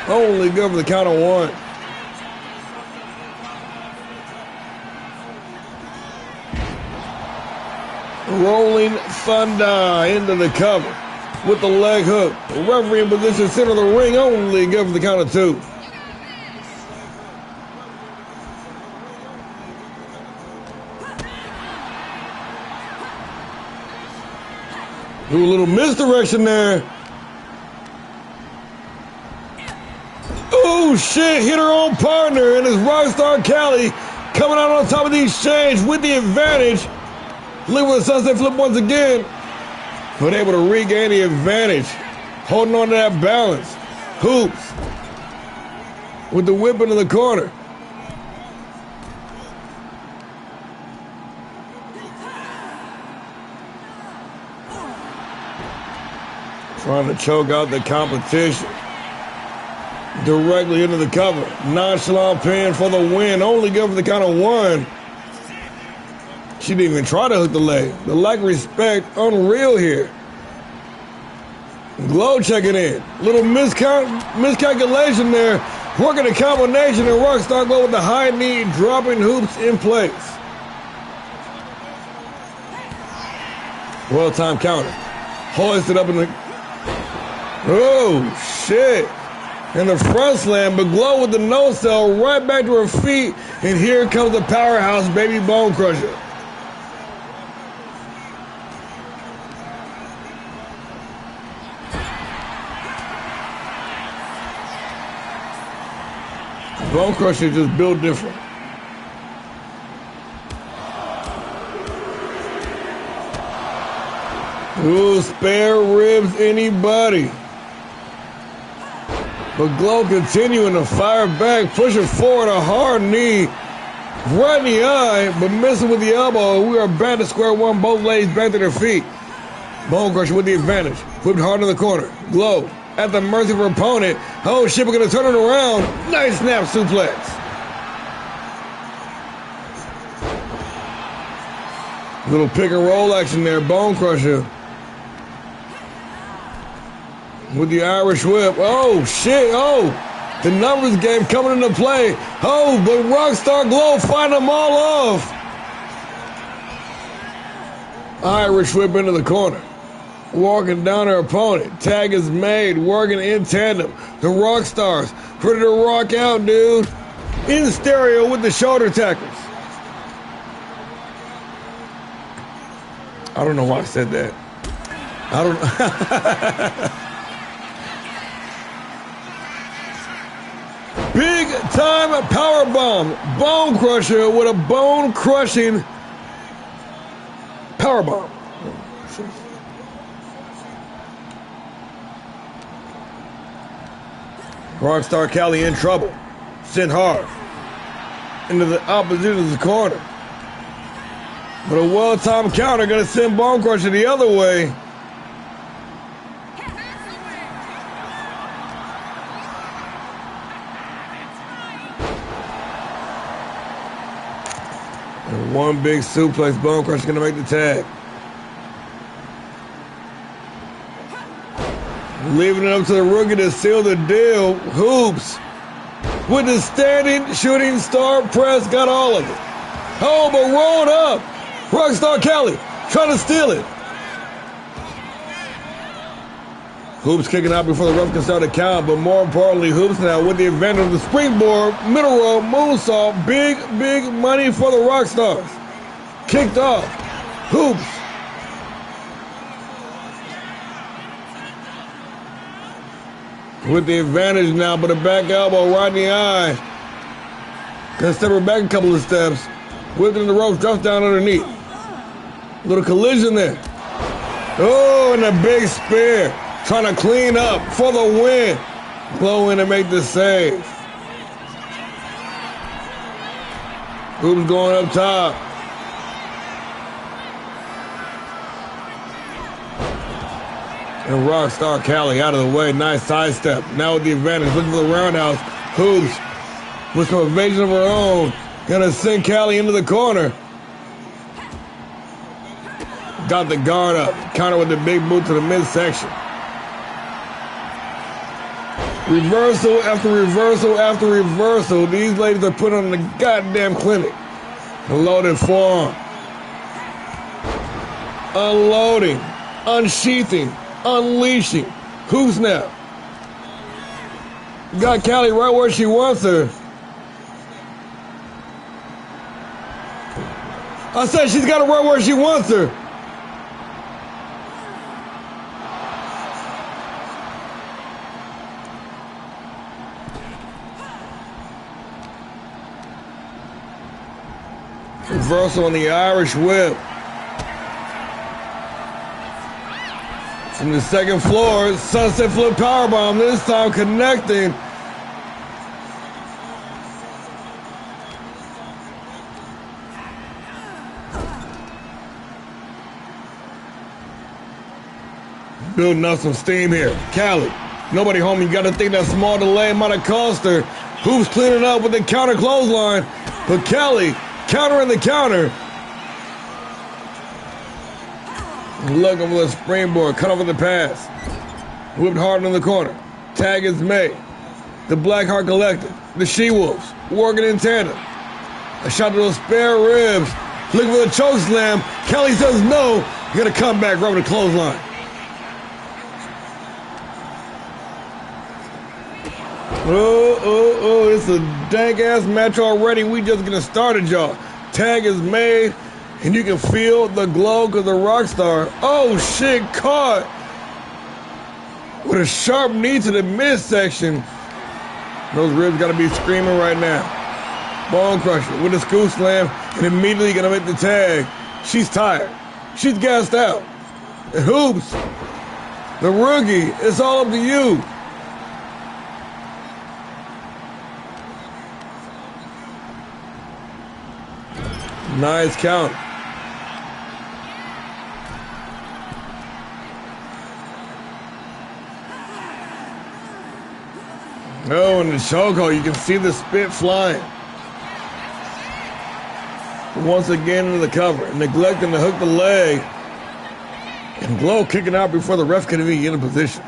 Only good for the count of one. Rolling Thunder into the cover with the leg hook. Referee in position center of the ring. Only good for the count of two. Do a little misdirection there. Oh shit, hit her own partner, and it's Rockstar Cali coming out on top of the exchange with the advantage. Live with a sunset flip once again, but able to regain the advantage, holding on to that balance. Hoops with the whip into the corner. Trying to choke out the competition. Directly into the cover. Nonchalant pin for the win. Only good for the count of one. She didn't even try to hook the leg. The lack of respect, unreal here. Glow checking in. Little miscalculation there. Working a combination, and Rockstar Glow with the high knee, dropping hoops in place. Well-timed counter. Hoisted up in the... Oh, shit. And the front slam, but Glow with the no-sell right back to her feet. And here comes the powerhouse baby bone crusher. Bone crusher just built different. Ooh, spare ribs anybody. But Glow continuing to fire back, pushing forward a hard knee. Right in the eye, but missing with the elbow. We are back to square one, both ladies back to their feet. Bone crusher with the advantage. Whipped hard in the corner. Glow at the mercy of her opponent. Oh shit, we're gonna turn it around. Nice snap suplex. Little pick and roll action there. Bone crusher with the Irish whip. Oh shit, oh. The numbers game coming into play. Oh, but Rockstar Glow fighting them all off. Irish whip into the corner. Walking down her opponent. Tag is made. Working in tandem. The Rockstars ready to rock out, dude. In stereo with the shoulder tackles. I don't know why I said that. I don't know. Big time power bomb. Bone crusher with a bone crushing power bomb. Rockstar Cali in trouble. Sent hard into the opposition's corner. But a well-timed counter going to send Bone Crusher the other way. And one big suplex. Bone Crusher going to make the tag. Leaving it up to the rookie to seal the deal. Hoops with the standing shooting star press. Got all of it. Oh, but rolled up. Rockstar Cali trying to steal it. Hoops kicking out before the ref can start a count, but more importantly, Hoops now with the advantage of the springboard, middle row, moonsault, big money for the Rockstars. Kicked off. Hoops. With the advantage now, but a back elbow right in the eye. Gonna step her back a couple of steps. Whipped in the ropes, drops down underneath. Little collision there. Oh, and a big spear. Trying to clean up for the win. Blow in and make the save. Hoops going up top. And Rockstar Cali out of the way. Nice sidestep. Now with the advantage. Looking for the roundhouse. Hoops with some evasion of her own. Gonna send Cali into the corner. Got the guard up. Counter with the big boot to the midsection. Reversal after reversal after reversal. These ladies are put on the goddamn clinic. A loaded forearm. Unloading. Unsheathing. Unleashing. Hoops now. Got Cali right where she wants her. I said she's got her right where she wants her. Reversal on the Irish whip. From the second floor, sunset flip powerbomb, this time connecting. Building up some steam here. Callie, nobody home. You got to think that small delay might have cost her. Hoops cleaning up with the counter clothesline. But Callie countering the counter. Looking for the springboard. Cut off with the pass. Whipped hard in the corner. Tag is made. The Blackheart Collective. The She-Wolves. Working in tandem. A shot to those spare ribs. Looking for the choke slam. Callie says no. You got to come back right with the clothesline. Oh, it's a dank-ass match already. We just getting started, y'all. Tag is made, and you can feel the glow because the Rockstar, oh shit, caught with a sharp knee to the midsection. Those ribs got to be screaming right now. Bone Crusher with a scoop slam, and immediately going to make the tag. She's tired. She's gassed out. And Hoops, the rookie, it's all up to you. Nice count. Oh, in the chokehold, you can see the spit flying. Once again into the cover, neglecting to hook the leg. And Glow kicking out before the ref can even get in position.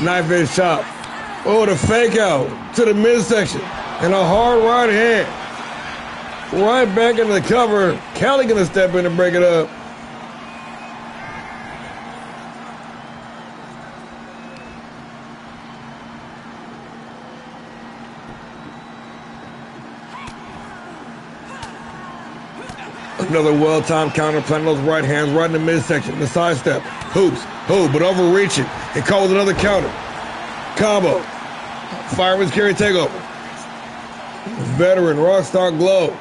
Knife edge chop. Oh, the fake out to the midsection. And a hard right hand. Right back into the cover. Callie gonna step in and break it up. Another well-timed counter, planting those right hands right in the midsection. The sidestep. Hoops. Oh, but overreaching. And caught with another counter. Combo. Fireman's carry takeover. Veteran Rockstar Glow.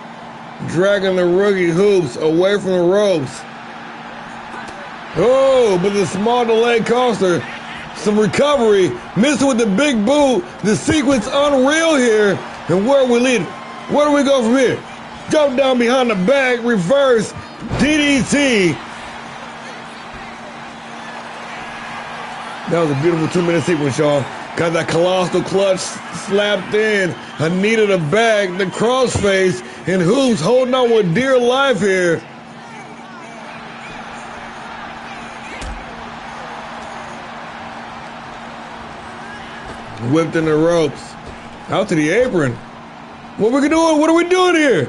Dragging the rookie Hoops away from the ropes. Oh, but the small delay cost her some recovery. Missed with the big boot. The sequence unreal here. And where are we leading? Where do we go from here? Jump down behind the back, reverse, DDT. That was a beautiful 2-minute sequence, y'all. Got that colossal clutch slapped in. A knee to the back, the crossface, and Hoops holding on with dear life here. Whipped in the ropes. Out to the apron. What are we doing? What are we doing here?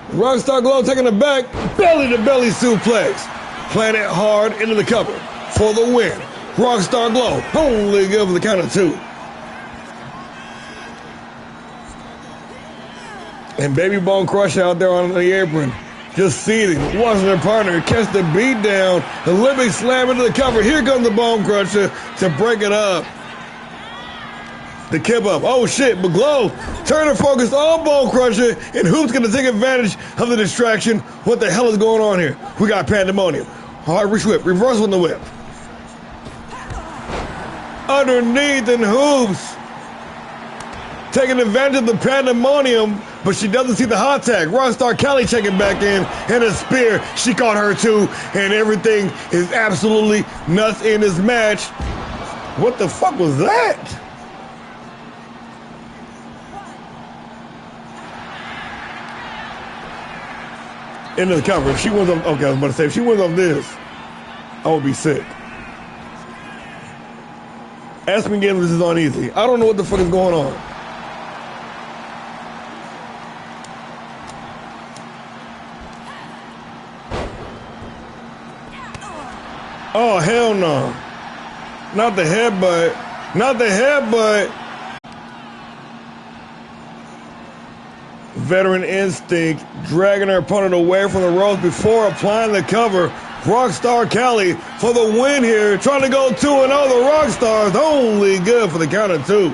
Rockstar Glow taking it back. Belly-to-belly suplex. Planted hard into the cover for the win. Rockstar Glow only good for the count of 2. And Baby Bone Crusher out there on the apron. Just seething. Watching their partner catch the beat down. Olympic slam into the cover. Here comes the Bone Crusher to break it up. The kip up. Oh shit, but Glow turning focus on Bone Crusher, and Hoop's gonna take advantage of the distraction. What the hell is going on here? We got pandemonium. Hard reach whip, reversal in the whip. Underneath, and Hoops taking advantage of the pandemonium, but she doesn't see the hot tag. Rockstar Kelly checking back in, and a spear. She caught her too, and everything is absolutely nuts in this match. What the fuck was that? Into the cover. If she wins on, okay, I was about to say, if she wins on this, I would be sick. Ask me again if this is on easy. I don't know what the fuck is going on. Oh, hell no. Not the headbutt. Not the headbutt. Veteran instinct, dragging her opponent away from the ropes before applying the cover. Rockstar Kelly for the win here, trying to go 2-0. The Rockstars only good for the count of 2.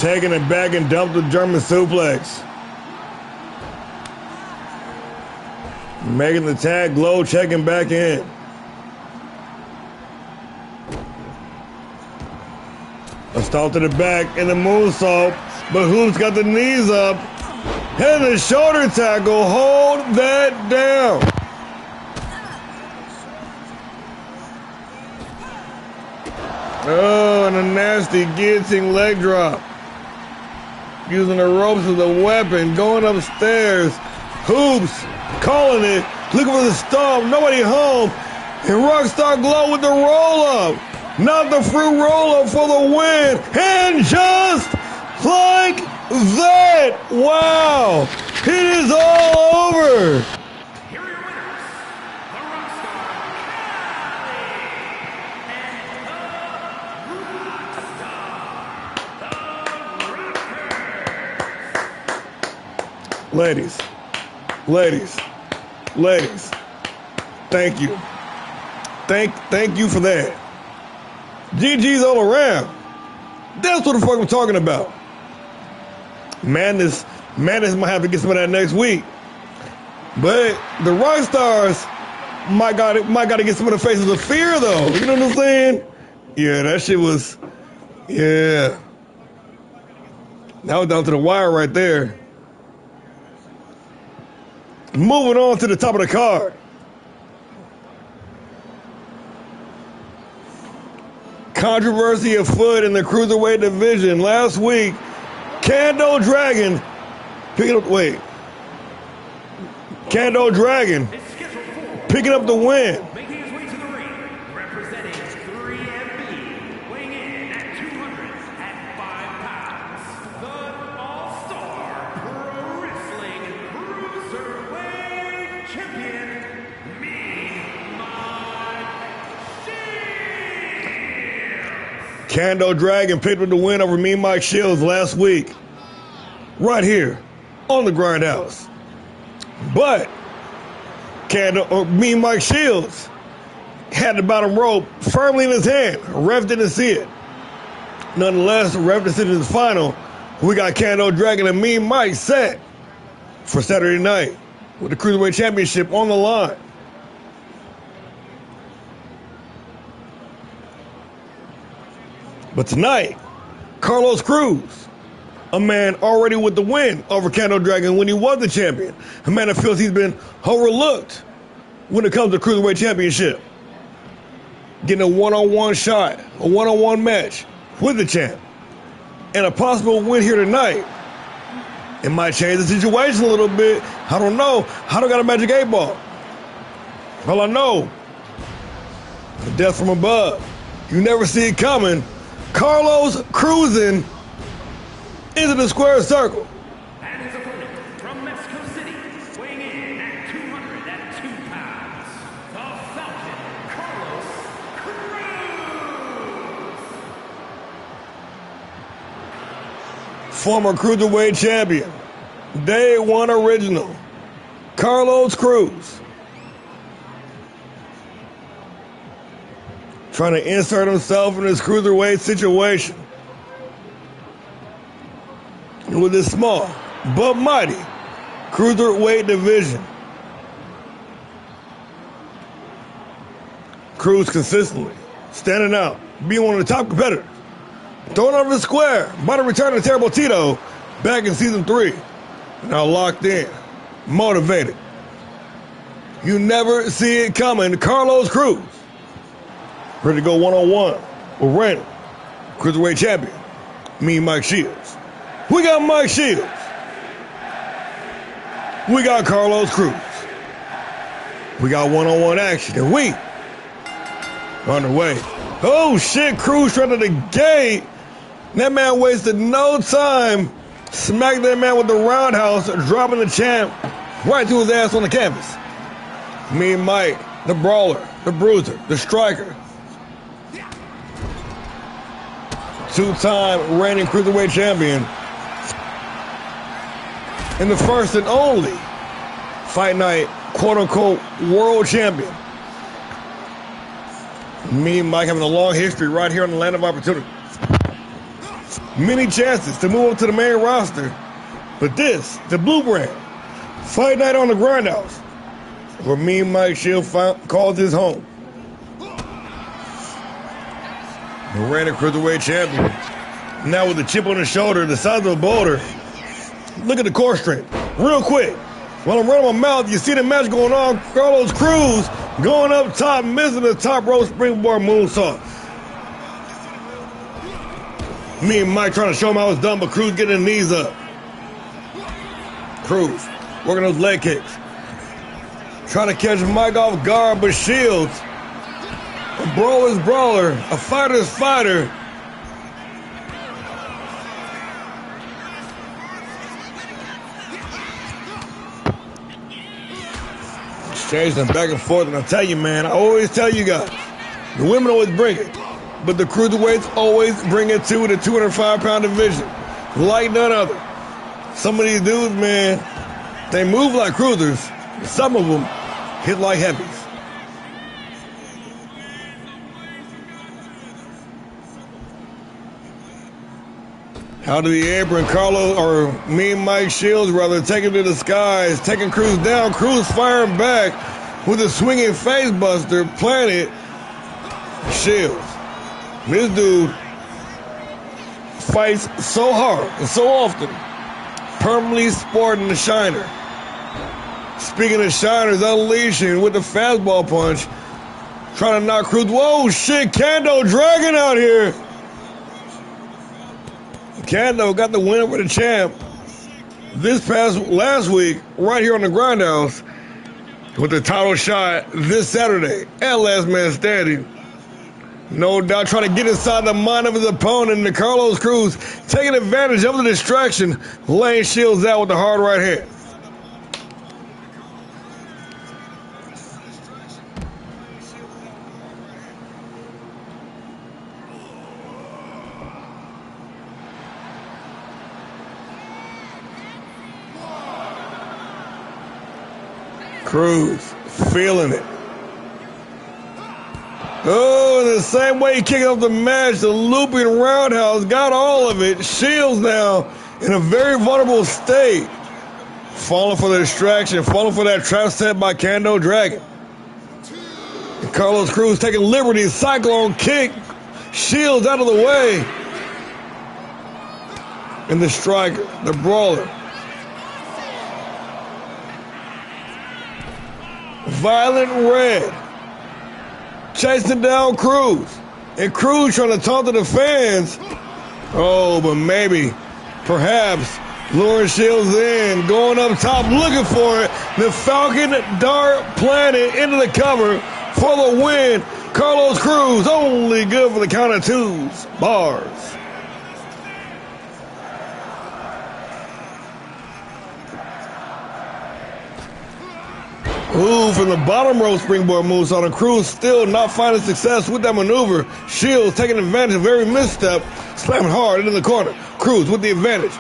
Taking it back and dumped the German suplex. Making the tag glow, checking back in. A start to the back and the moonsault, but Hoop's got the knees up. And the shoulder tackle, hold that down. Oh, and a nasty guillotine leg drop. Using the ropes as a weapon, going upstairs. Hoops calling it, looking for the stomp, nobody home. And Rockstar Glow with the roll-up. Not the fruit roll-up for the win. And just like that, wow, it is all over.
Here are your winners, the Rockstar and the Rockers.
Ladies, thank you. Thank you for that. GG's all around. That's what the fuck I'm talking about. Madness might have to get some of that next week. But the Rockstars might got to get some of the faces of fear though. You know what I'm saying? Yeah, that shit was, yeah. That was down to the wire right there. Moving on to the top of the card. Controversy afoot in the Cruiserweight division. Last week, Kando Dragon picking up the win.
Making his way to the ring, representing 3MB, weighing in at 205 pounds, the All-Star Pro Wrestling Cruiserweight Champion, Mean Mike Shields.
Kando Dragon picked up the win over Mean Mike Shields last week. Right here on the GrindHouse. But Mean Mike Shields had the bottom rope firmly in his hand. Ref didn't see it. Nonetheless, ref decision is final. We got Kando Dragon and Mean Mike set for Saturday night with the Cruiserweight Championship on the line. But tonight, Carlos Cruz, a man already with the win over Kando Dragon when he was the champion. A man that feels he's been overlooked when it comes to Cruiserweight Championship. Getting a one-on-one shot, a one-on-one match with the champ. And a possible win here tonight. It might change the situation a little bit. I don't know. I don't got a magic 8-ball. All I know, the death from above. You never see it coming. Carlos cruising into the square circle.
And his opponent from Mexico City, weighing in at 202 pounds, the Falcon, Carlos Cruz.
Former Cruiserweight champion, Day One original, Carlos Cruz. Trying to insert himself in this Cruiserweight situation. With this small but mighty Cruiserweight division. Cruz consistently standing out, being one of the top competitors. Thrown over the square by the return of Terrible Tito back in season 3. Now locked in, motivated. You never see it coming. Carlos Cruz ready to go one-on-one with Randy, Cruiserweight champion, Mean Mike Shields. We got Mike Shields. We got Carlos Cruz. We got one-on-one action, and we on the way. Oh shit, Cruz trying to the gate. That man wasted no time. Smacked that man with the roundhouse, dropping the champ right to his ass on the canvas. Mean Mike, the brawler, the bruiser, the striker. Two-time reigning Cruiserweight champion. And the first and only Fight Night quote-unquote world champion. Me and Mike having a long history right here on the Land of Opportunity. many chances to move up to the main roster. But this, the Blue Brand, Fight Night on the GrindHouse, where me and Mike Shield calls his home. The reigning Cruiserweight champion, now with a chip on his shoulder, the size of a boulder. Look at the core strength. Real quick, while I'm running my mouth, you see the match going on. Carlos Cruz going up top, missing the top rope springboard moonsault. Me and Mike trying to show him how it's done, but Cruz getting his knees up. Cruz working those leg kicks. Trying to catch Mike off guard, but Shields, a brawler's brawler, a fighter's fighter. Exchanging back and forth, and I tell you, man, I always tell you guys, the women always bring it, but the cruiserweights always bring it to the 205-pound division, like none other. Some of these dudes, man, they move like cruisers. Some of them hit like heavies. How do the apron, Carlos, or me and Mike Shields, rather, take him to the skies, taking Cruz down. Cruz firing back with a swinging face buster, planted Shields. This dude fights so hard and so often, permanently sporting the shiner. Speaking of shiners, unleashing with the fastball punch, trying to knock Cruz. Whoa, shit, Kendo Dragon out here. Kendo got the win over the champ last week, right here on the GrindHouse, with the title shot this Saturday at Last Man Standing. No doubt trying to get inside the mind of his opponent, and Carlos Cruz taking advantage of the distraction, laying Shields out with the hard right hand. Cruz feeling it. Oh, in the same way he kicked off the match, the looping roundhouse got all of it. Shields now in a very vulnerable state. Falling for the distraction, falling for that trap set by Kendo Dragon. And Carlos Cruz taking liberties, cyclone kick. Shields out of the way. And the striker, the brawler. Violent Red chasing down Cruz, and Cruz trying to taunt to the fans. Oh, but maybe, perhaps, luring Shields in, going up top, looking for it. The Falcon Dart planted into the cover for the win. Carlos Cruz only good for the count of twos. Bars. Ooh, from the bottom rope springboard moonsault, and Cruz still not finding success with that maneuver. Shields taking advantage of every misstep, slamming hard into the corner. Cruz with the advantage.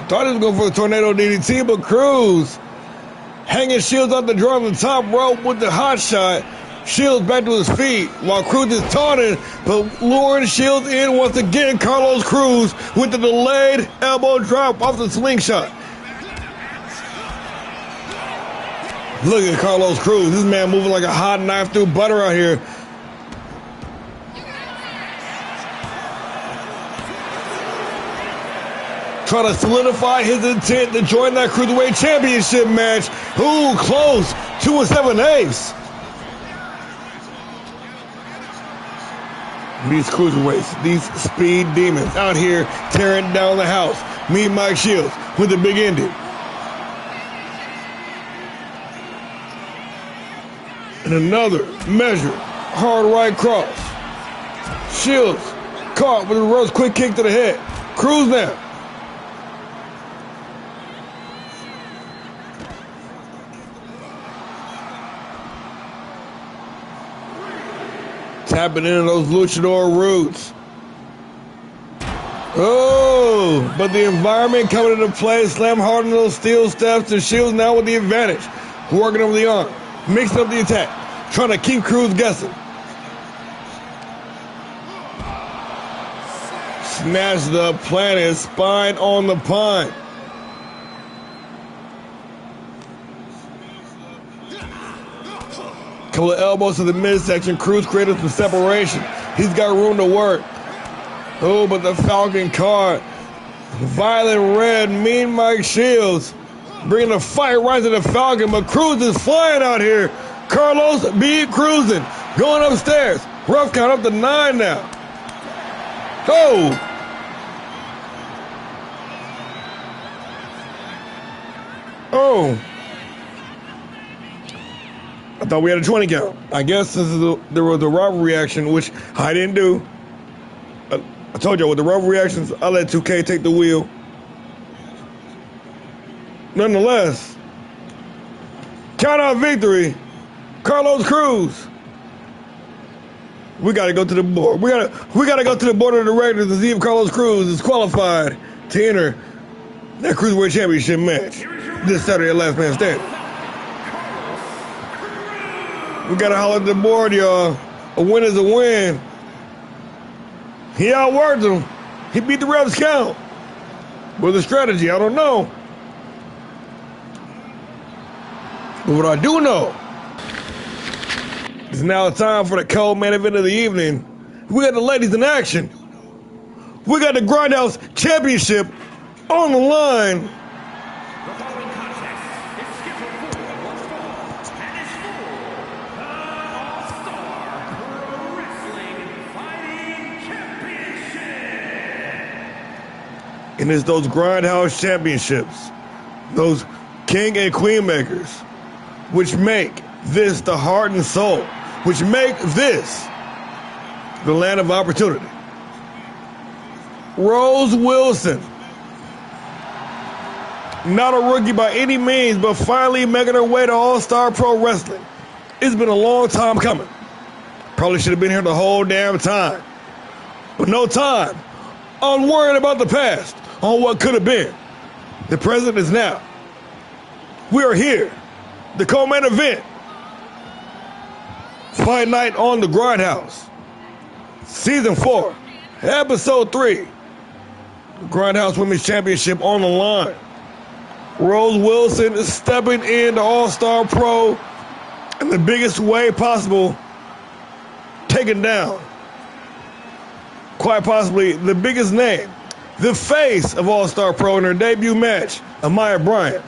Thought he was going for a tornado DDT, but Cruz hanging Shields off the draw on the top rope with the hot shot. Shields back to his feet while Cruz is taunting, but luring Shields in once again. Carlos Cruz with the delayed elbow drop off the slingshot. Look at Carlos Cruz. This man moving like a hot knife through butter out here. Trying to solidify his intent to join that Cruiserweight Championship match. Ooh, close to a 7/8. These cruiserweights, these speed demons out here tearing down the house. Me and Mike Shields with the big ending. And another measured hard right cross. Shields caught with a reverse quick kick to the head. Cruz now. Tapping into those luchador roots. Oh, but the environment coming into play. Slam hard on those steel steps, and Shields now with the advantage. Working over the arm. Mixing up the attack. trying to keep Cruz guessing. Smash the planet, spine on the pine. Couple of elbows to the midsection. Cruz created some separation. He's got room to work. Oh, but the Falcon card. Violent Red, Mean Mike Shields. Bringing the fight right to the Falcon, but Cruz is flying out here. Carlos beat cruising. Going upstairs. Rough count up to 9 now. Oh! Oh. I thought we had a 20 count. I guess there was a rivalry reaction, which I didn't do. I told you with the rivalry reactions, I let 2K take the wheel. Nonetheless, count out victory, Carlos Cruz. We got to go to the board. We got to go to the board of directors to see if Carlos Cruz is qualified to enter that Cruiserweight Championship match this Saturday at Last Man Standing. We got to holler at the board, y'all. A win is a win. He outworked him. He beat the ref's count. With a strategy, I don't know. But what I do know is now time for the co-main event of the evening. We got the ladies in action. We got the GrindHouse Championship on the line.
The following contest is scheduled for one fall and is for the All-Star Pro Wrestling Fighting Championship.
And it's those GrindHouse Championships, those King and Queen makers, which make this the heart and soul, which make this the land of opportunity. Rose Wilson, not a rookie by any means, but finally making her way to All-Star Pro Wrestling. It's been a long time coming. Probably should have been here the whole damn time. But no time on worrying about the past, on what could have been. The present is now. We are here. The co-main event. Fight night on the GrindHouse. Season 4, Episode 3. GrindHouse Women's Championship on the line. Rose Wilson is stepping into All-Star Pro in the biggest way possible, taking down, quite possibly, the biggest name, the face of All-Star Pro in her debut match, Amaya Bryant.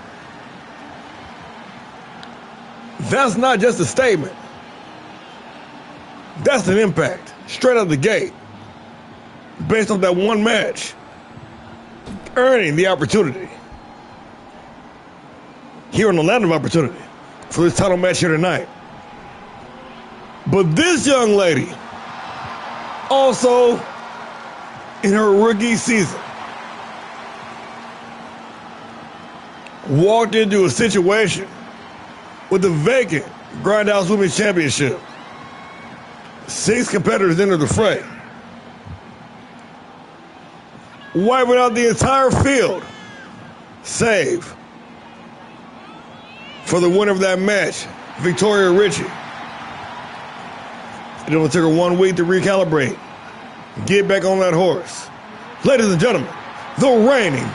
That's not just a statement. That's an impact, straight out the gate, based on that one match, earning the opportunity here in the land of opportunity for this title match here tonight. But this young lady, also in her rookie season, walked into a situation with a vacant GrindHouse Women's Championship. 6 competitors entered the fray, wiping out the entire field, save for the winner of that match, Victoria Ritchie. It only took her 1 week to recalibrate, get back on that horse. Ladies and gentlemen, the reigning,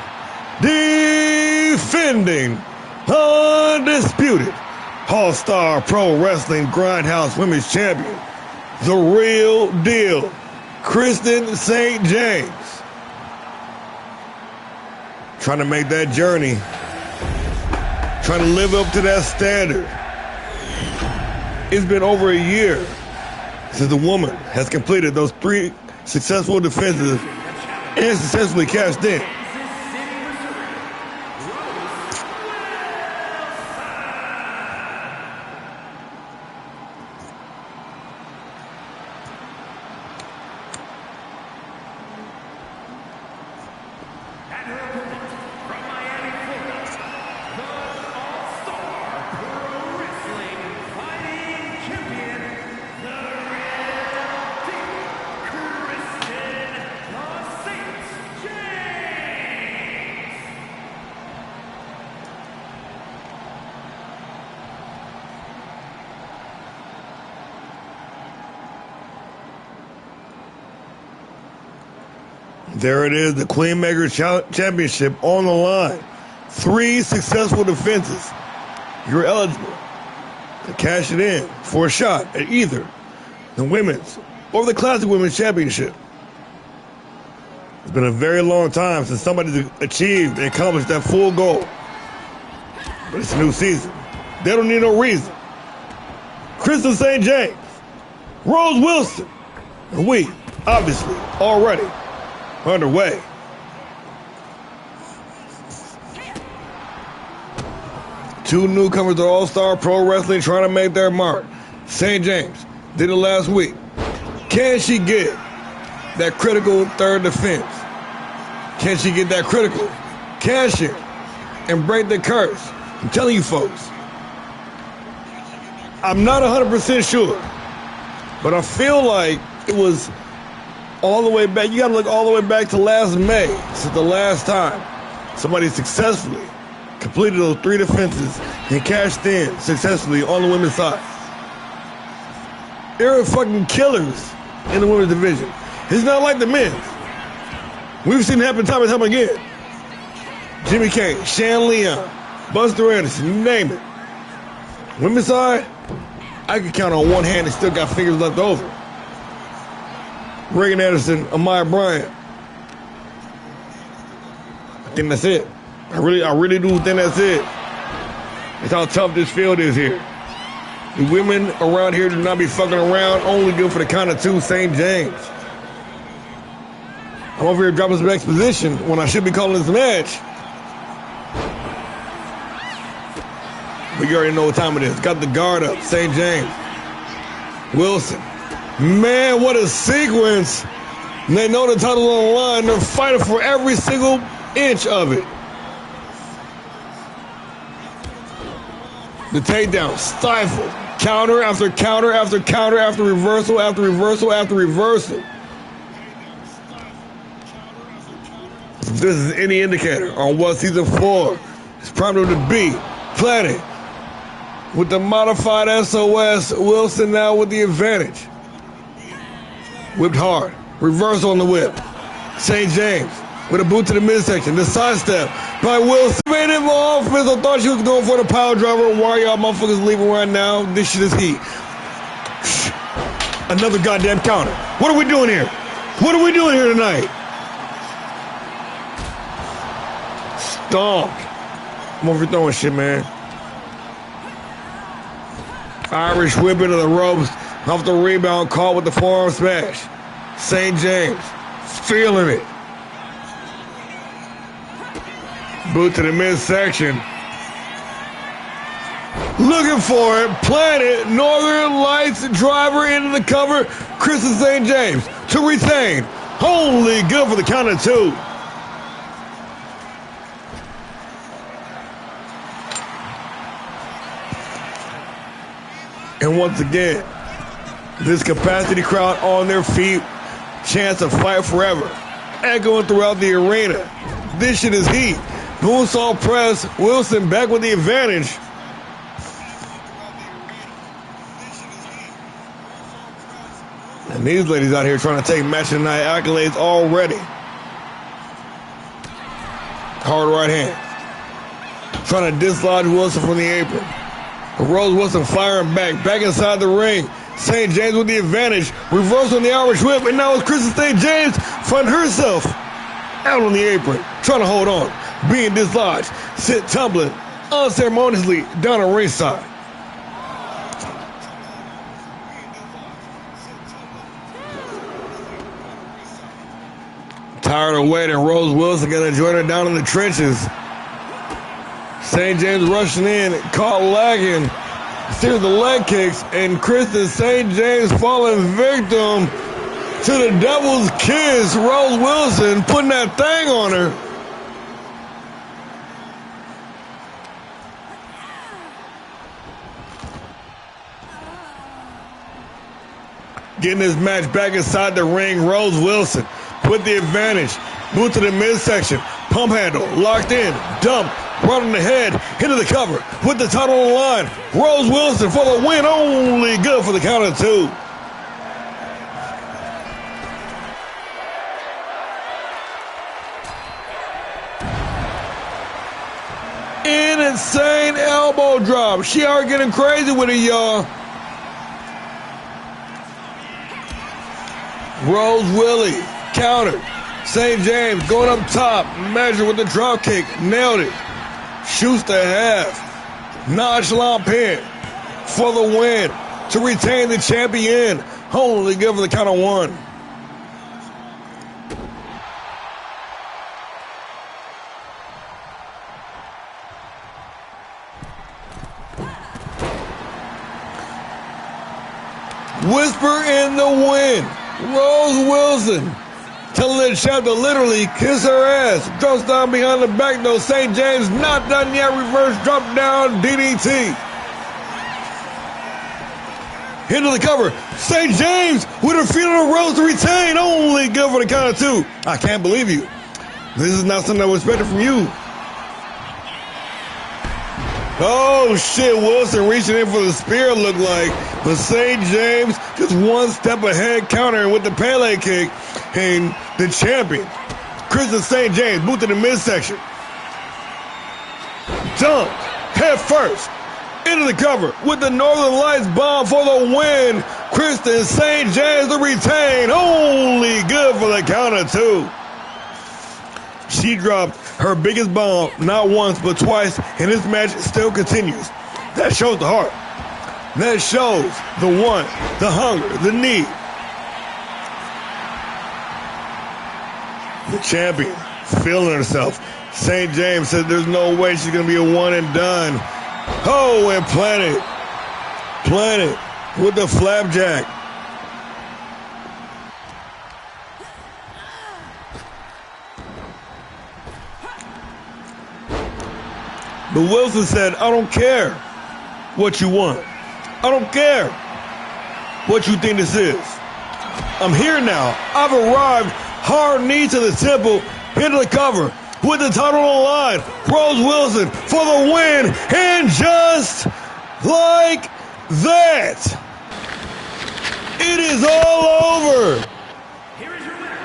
defending, undisputed All-Star Pro Wrestling GrindHouse Women's Champion, the real deal, Kristen St. James. Trying to make that journey, trying to live up to that standard. It's been over a year since the woman has completed those 3 successful defenses and successfully cashed in. There it is, the Queenmaker Championship on the line. 3 successful defenses. You're eligible to cash it in for a shot at either the Women's or the Classic Women's Championship. It's been a very long time since somebody's achieved and accomplished that full goal. But it's a new season. They don't need no reason. Kristen St. James, Rose Wilson, and we, obviously, already underway. Two newcomers to All-Star Pro Wrestling trying to make their mark. St. James did it last week. Can she get that critical third defense? Can she get that critical cash in and break the curse? I'm telling you folks, I'm not 100% sure, but I feel like it was all the way back. You got to look all the way back to last May, since the last time somebody successfully completed those 3 defenses and cashed in successfully on the women's side. There are fucking killers in the women's division. It's not like the men's. We've seen it happen time and time again. Jimmy Kane, Shan Leon, Buster Anderson, you name it. Women's side, I can count on one hand and still got fingers left over. Reagan Anderson, Amaya Bryant. I think that's it. I really do think that's it. That's how tough this field is here. The women around here do not be fucking around. Only good for the count of 2, St. James. I'm over here dropping some exposition when I should be calling this match. But you already know what time it is. Got the guard up, St. James. Wilson. Man, what a sequence. And they know the title's on the line. They're fighting for every single inch of it. The takedown, stifled. Counter after counter after counter after reversal after reversal after reversal. If this is any indicator on what season 4 is primed to be, planning with the modified SOS, Wilson now with the advantage. Whipped hard, reversal on the whip. St. James with a boot to the midsection, the sidestep by Wilson. Made him off, I thought she was going for the power driver. Why y'all motherfuckers leaving right now? This shit is heat. Another goddamn counter. What are we doing here? What are we doing here tonight? Stomp. I'm overthrowing shit, man. Irish whip into the ropes. Off the rebound, caught with the forearm smash. St. James feeling it. Boot to the midsection. Looking for it. Plant it. Northern Lights driver into the cover. Kristen St. James to retain. Only good for the count of 2. And once again, this capacity crowd on their feet. Chance to fight forever. Echoing throughout the arena. This shit is heat. Moonsault press. Wilson back with the advantage. And these ladies out here trying to take match of the night accolades already. Hard right hand. Trying to dislodge Wilson from the apron. Rose Wilson firing back inside the ring. St. James with the advantage. Reversal on the Irish whip. And now it's Kristen St. James finding herself out on the apron. Trying to hold on. Being dislodged. Sit tumbling unceremoniously down the ringside. Tired of waiting. Rose Wilson gonna join her down in the trenches. St. James rushing in, caught lagging, steers the leg kicks, and Kristen St. James falling victim to the devil's kiss. Rose Wilson putting that thing on her. Getting this match back inside the ring, Rose Wilson with the advantage. Boot to the midsection. Pump handle, locked in, dump, right on the head, into the cover, with the title on the line. Rose Wilson for the win, only good for the count of 2. insane elbow drop. She are getting crazy with it, y'all. Rose Willie, counter. St. James going up top, measure with the drop kick, nailed it. Shoots the half. Nonchalant pin for the win to retain the champion. Only good for the count of one. Whisper in the wind. Rose Wilson telling the champ to literally kiss her ass. Drops down behind the back though. St. James not done yet. Reverse drop down DDT. Into the cover. St. James with her feet on the ropes to retain. Only good for the count of two. I can't believe you. This is not something I was expecting from you. Oh shit, Wilson reaching in for the spear looked like. But St. James just one step ahead countering with the Pele kick. And the champion, Kristen St. James, moved to the midsection. Dumped head first into the cover with the Northern Lights bomb for the win. Kristen St. James to retain. Only good for the count of two. She dropped her biggest bomb not once but twice, and this match still continues. That shows the heart. That shows the want, the hunger, the need. The champion feeling herself. St. James said there's no way she's going to be a one and done. Oh, and planted with the flapjack. But Wilson said, I don't care what you want. I don't care what you think this is. I'm here now. I've arrived. Hard knee to the temple. Into the cover with the title on the line. Rose Wilson for the win. And just like that, it is all over.
Here is your winner,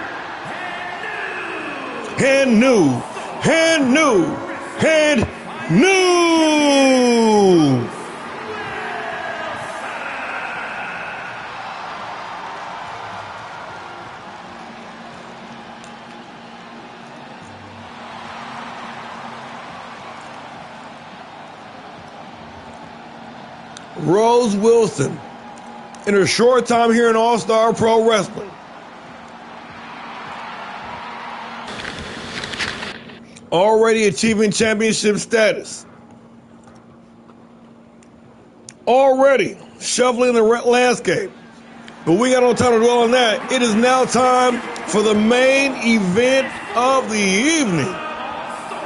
And new. Rose Wilson, in her short time here in All-Star Pro Wrestling, already achieving championship status, already shuffling the landscape. But we got no time to dwell on that. It is now time for the main event of the evening.
All-Star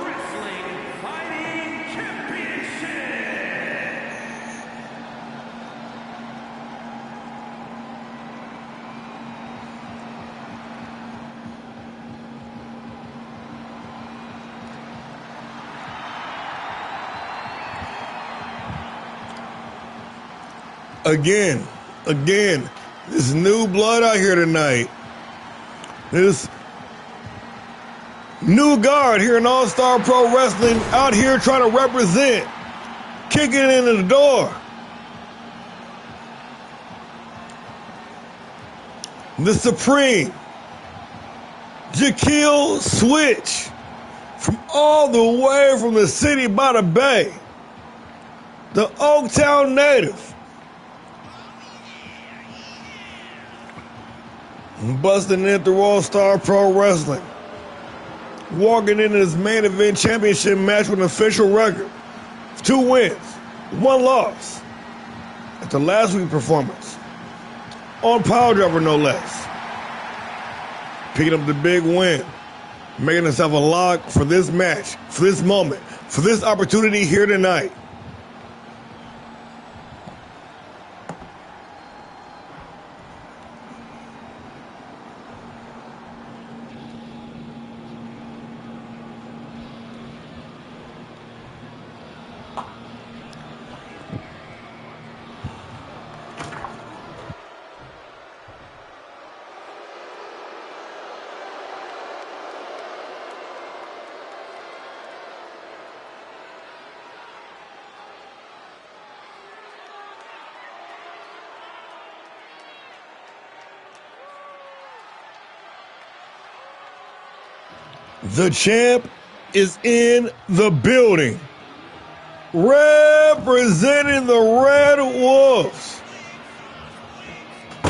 Wrestling Fighting Championship.
Again, this new blood out here tonight. This new guard here in All-Star Pro Wrestling out here trying to represent, kicking in the door. The Supreme, Jaquil Switch, from all the way from the city by the bay, the Oaktown native. Busting in through All-Star Pro Wrestling. Walking into this main event championship match with an official record. 2 wins, 1 loss. After last week's performance. On Power Driver, no less. Picking up the big win. Making himself a lock for this match, for this moment, for this opportunity here tonight. The champ is in the building. Representing the Red Wolves.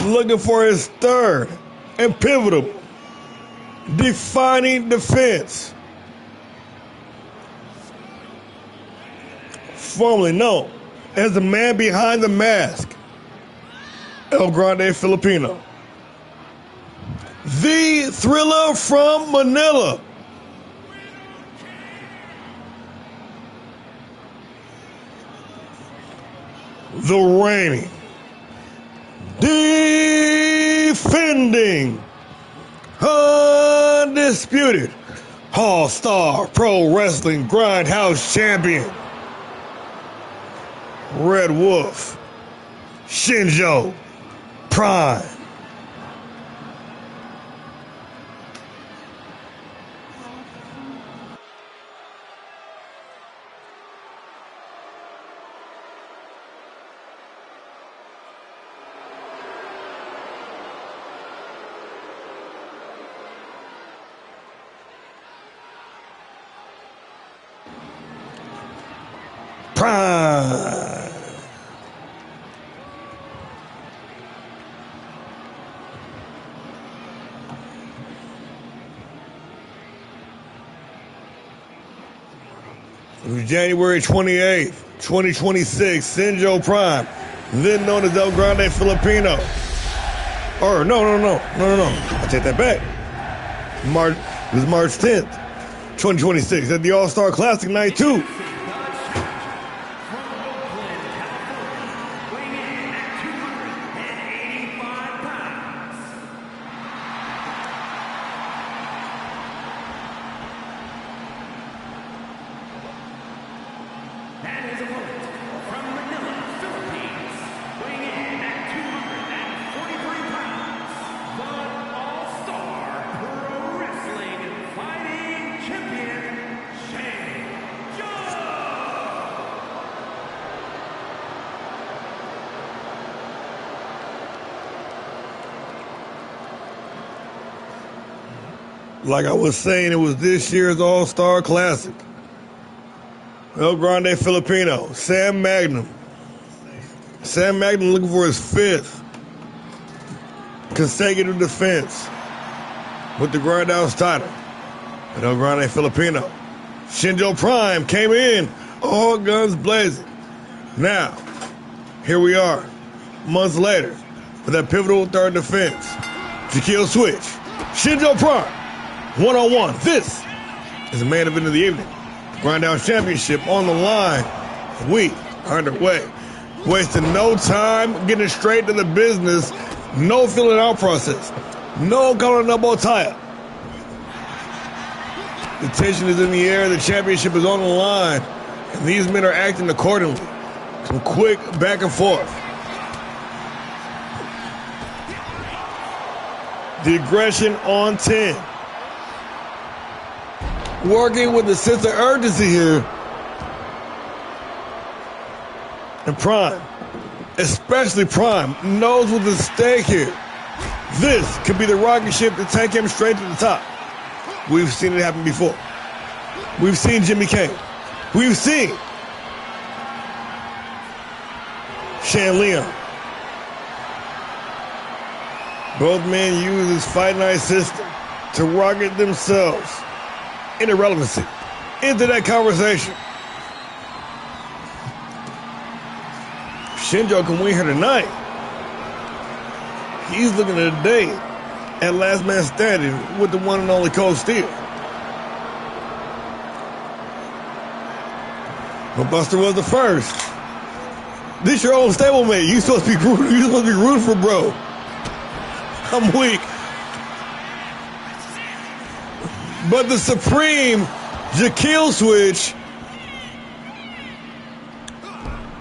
Looking for his third and pivotal defining defense. Formerly known as the man behind the mask, El Grande Filipino. The Thriller from Manila. The reigning, defending, undisputed All-Star Pro Wrestling GrindHouse champion, Red Wolf, Shinjo Prime. Prime. It was January 28th, 2026, Shinjo Prime, then known as El Grande Filipino. Or, no. I take that back. It was March 10th, 2026, at the All-Star Classic Night 2. Like I was saying, it was this year's All-Star Classic. El Grande Filipino, Sam Magnum. Sam Magnum looking for his fifth consecutive defense with the GrindHouse title. But El Grande Filipino, Shinjo Prime came in, all guns blazing. Now, here we are, months later, with that pivotal third defense. Jaquil Switch, Shinjo Prime, one-on-one. This is the main event of the evening. GrindHouse Championship on the line. We are underway. Wasting no time, getting straight to the business. No filling out process. No calling up or tie-up. The tension is in the air. The championship is on the line. And these men are acting accordingly. Some quick back and forth. The aggression on 10. Working with a sense of urgency here. And Prime, especially Prime, knows what's at stake here. This could be the rocket ship to take him straight to the top. We've seen it happen before. We've seen Jimmy Kane. We've seen Shan Leon. Both men use this Fight Night system to rocket themselves into relevancy, into that conversation. Shinjo can win here tonight. He's looking at a day at last man standing with the one and only Cold Steel. But Buster was the first. This your own stablemate. You supposed to be rooting for bro. I'm weak. But the Supreme Jaquil Switch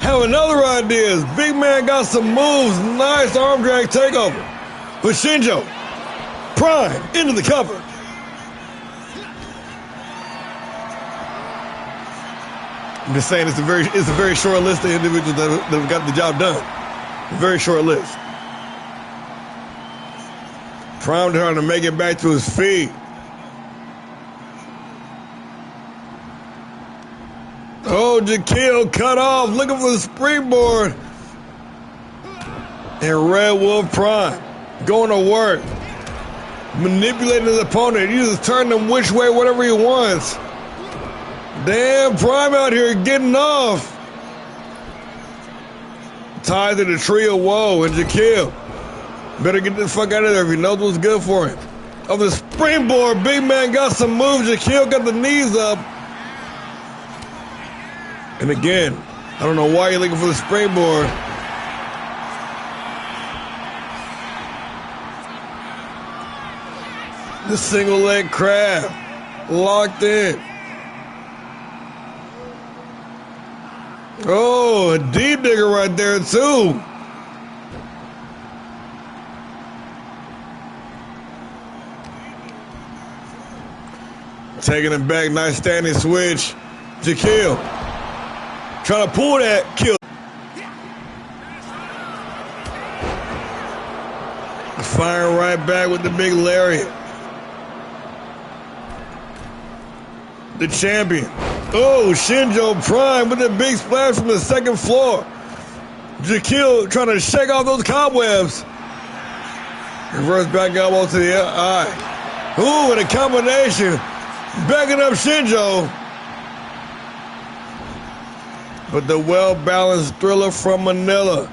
have another idea. Big man got some moves. Nice arm drag takeover. But Shinjo Prime into the cover. I'm just saying it's a very short list of individuals that have got the job done. A very short list. Prime trying to make it back to his feet. Oh, Jaquil cut off, looking for the springboard. And Red Wolf Prime going to work. Manipulating his opponent. He just turn him which way, whatever he wants. Damn, Prime out here getting off. Tied to the tree of woe, and Jaquil better get the fuck out of there if he knows what's good for him. Of the springboard, big man got some moves. Jaquil got the knees up. And again, I don't know why you're looking for the springboard. The single leg crab locked in. Oh, a deep digger right there too. Taking it back, nice standing switch. Jaquil trying to pull that kill. Firing right back with the big lariat. The champion. Oh, Shinjo Prime with the big splash from the second floor. Jaquil trying to shake off those cobwebs. Reverse back elbow to the eye. Ooh, and a combination. Backing up Shinjo. But the well-balanced Thriller from Manila.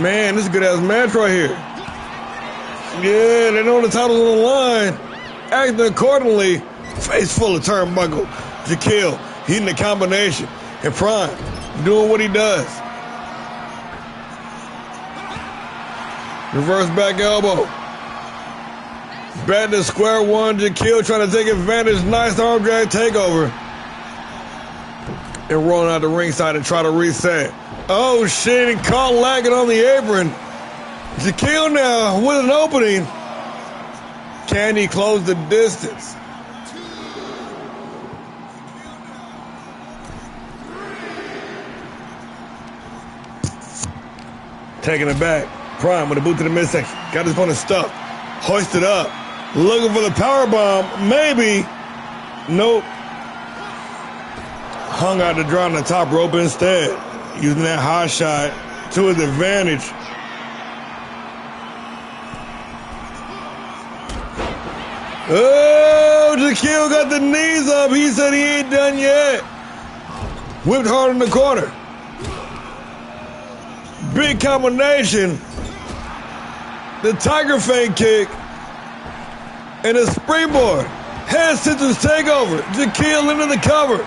Man, this is a good-ass match right here. Yeah, they know the title's on the line. Acting accordingly. Face full of turnbuckle. Jaquil hitting the combination. And Prime doing what he does. Reverse back elbow. Back to square one. Jaquil trying to take advantage. Nice arm drag takeover. And rolling out the ringside and try to reset. Oh shit, and caught lagging on the apron. Jaquil now with an opening. Can he close the distance? Taking it back. Prime with a boot to the midsection. Got his opponent stuck. Hoisted up. Looking for the power bomb. Maybe. Nope. Hung out to dry on the top rope instead. Using that high shot to his advantage. Oh, Jaquil got the knees up. He said he ain't done yet. Whipped hard in the corner. Big combination. The Tiger Fang kick. And a springboard. Head scissors takeover. Jaquil into the cover.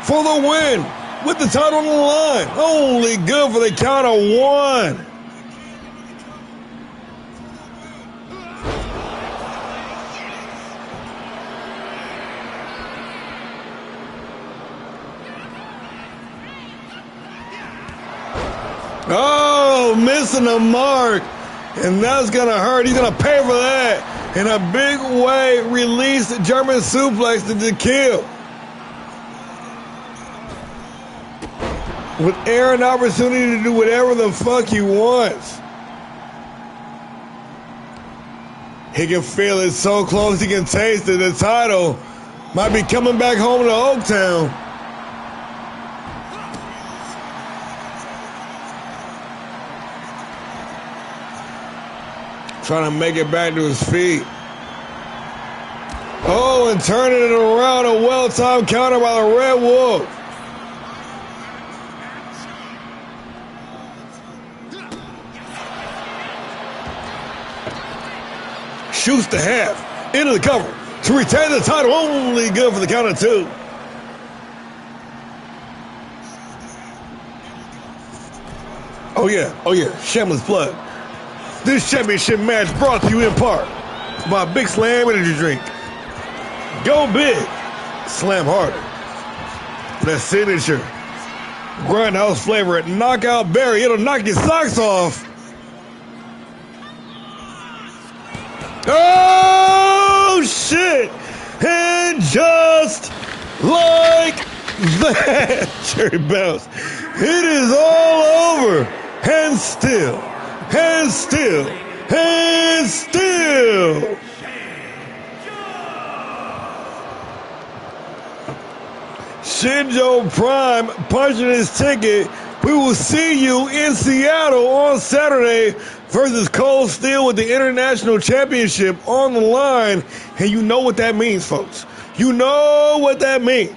For the win. With the title on the line. Only good for the count of one. Oh, missing the mark. And that's going to hurt. He's going to pay for that. In a big way, release the German suplex to Jaquil. With air and opportunity to do whatever the fuck he wants. He can feel it so close he can taste it. The title might be coming back home to Oaktown. Trying to make it back to his feet. Oh, and turning it around. A well-timed counter by the Red Wolf. Shoots to half. Into the cover. To retain the title. Only good for the count of two. Oh yeah. Shameless plug. This championship match brought to you in part by Big Slam Energy Drink. Go big. Slam harder. That signature GrindHouse flavor at Knockout Berry. It'll knock your socks off. Oh, shit. And just like that, Cherry Bounce, it is all over. And still. Shinjo Prime punching his ticket. We will see you in Seattle on Saturday versus Cold Steel with the International Championship on the line. And you know what that means, folks. You know what that means.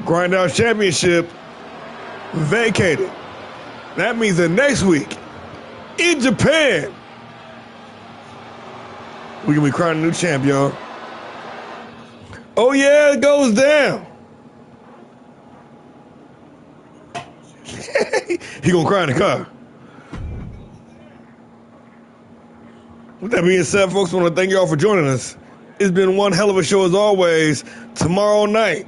GrindHouse Championship vacated. That means that next week in Japan, we're going to be crowning a new champ, y'all. Oh, yeah, it goes down. He gonna cry in the car. With that being said, folks, I want to thank y'all for joining us. It's been one hell of a show as always. Tomorrow night,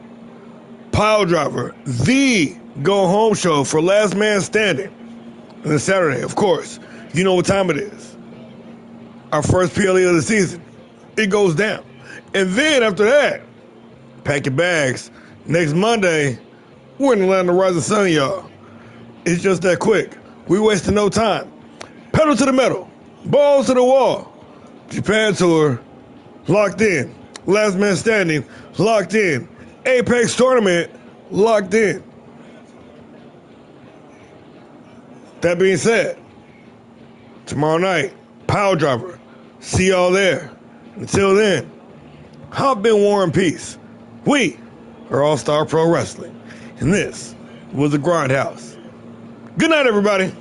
Pile Driver, the go-home show for Last Man Standing. And then Saturday, of course, you know what time it is. Our first PLE of the season. It goes down. And then after that, pack your bags. Next Monday, we're in the land of the rising sun, y'all. It's just that quick. We wasting no time. Pedal to the metal. Balls to the wall. Japan tour, locked in. Last Man Standing, locked in. Apex tournament, locked in. That being said, tomorrow night, Pile Driver. See y'all there. Until then, I've been War and Peace. We are All-Star Pro Wrestling. And this was the GrindHouse. Good night, everybody.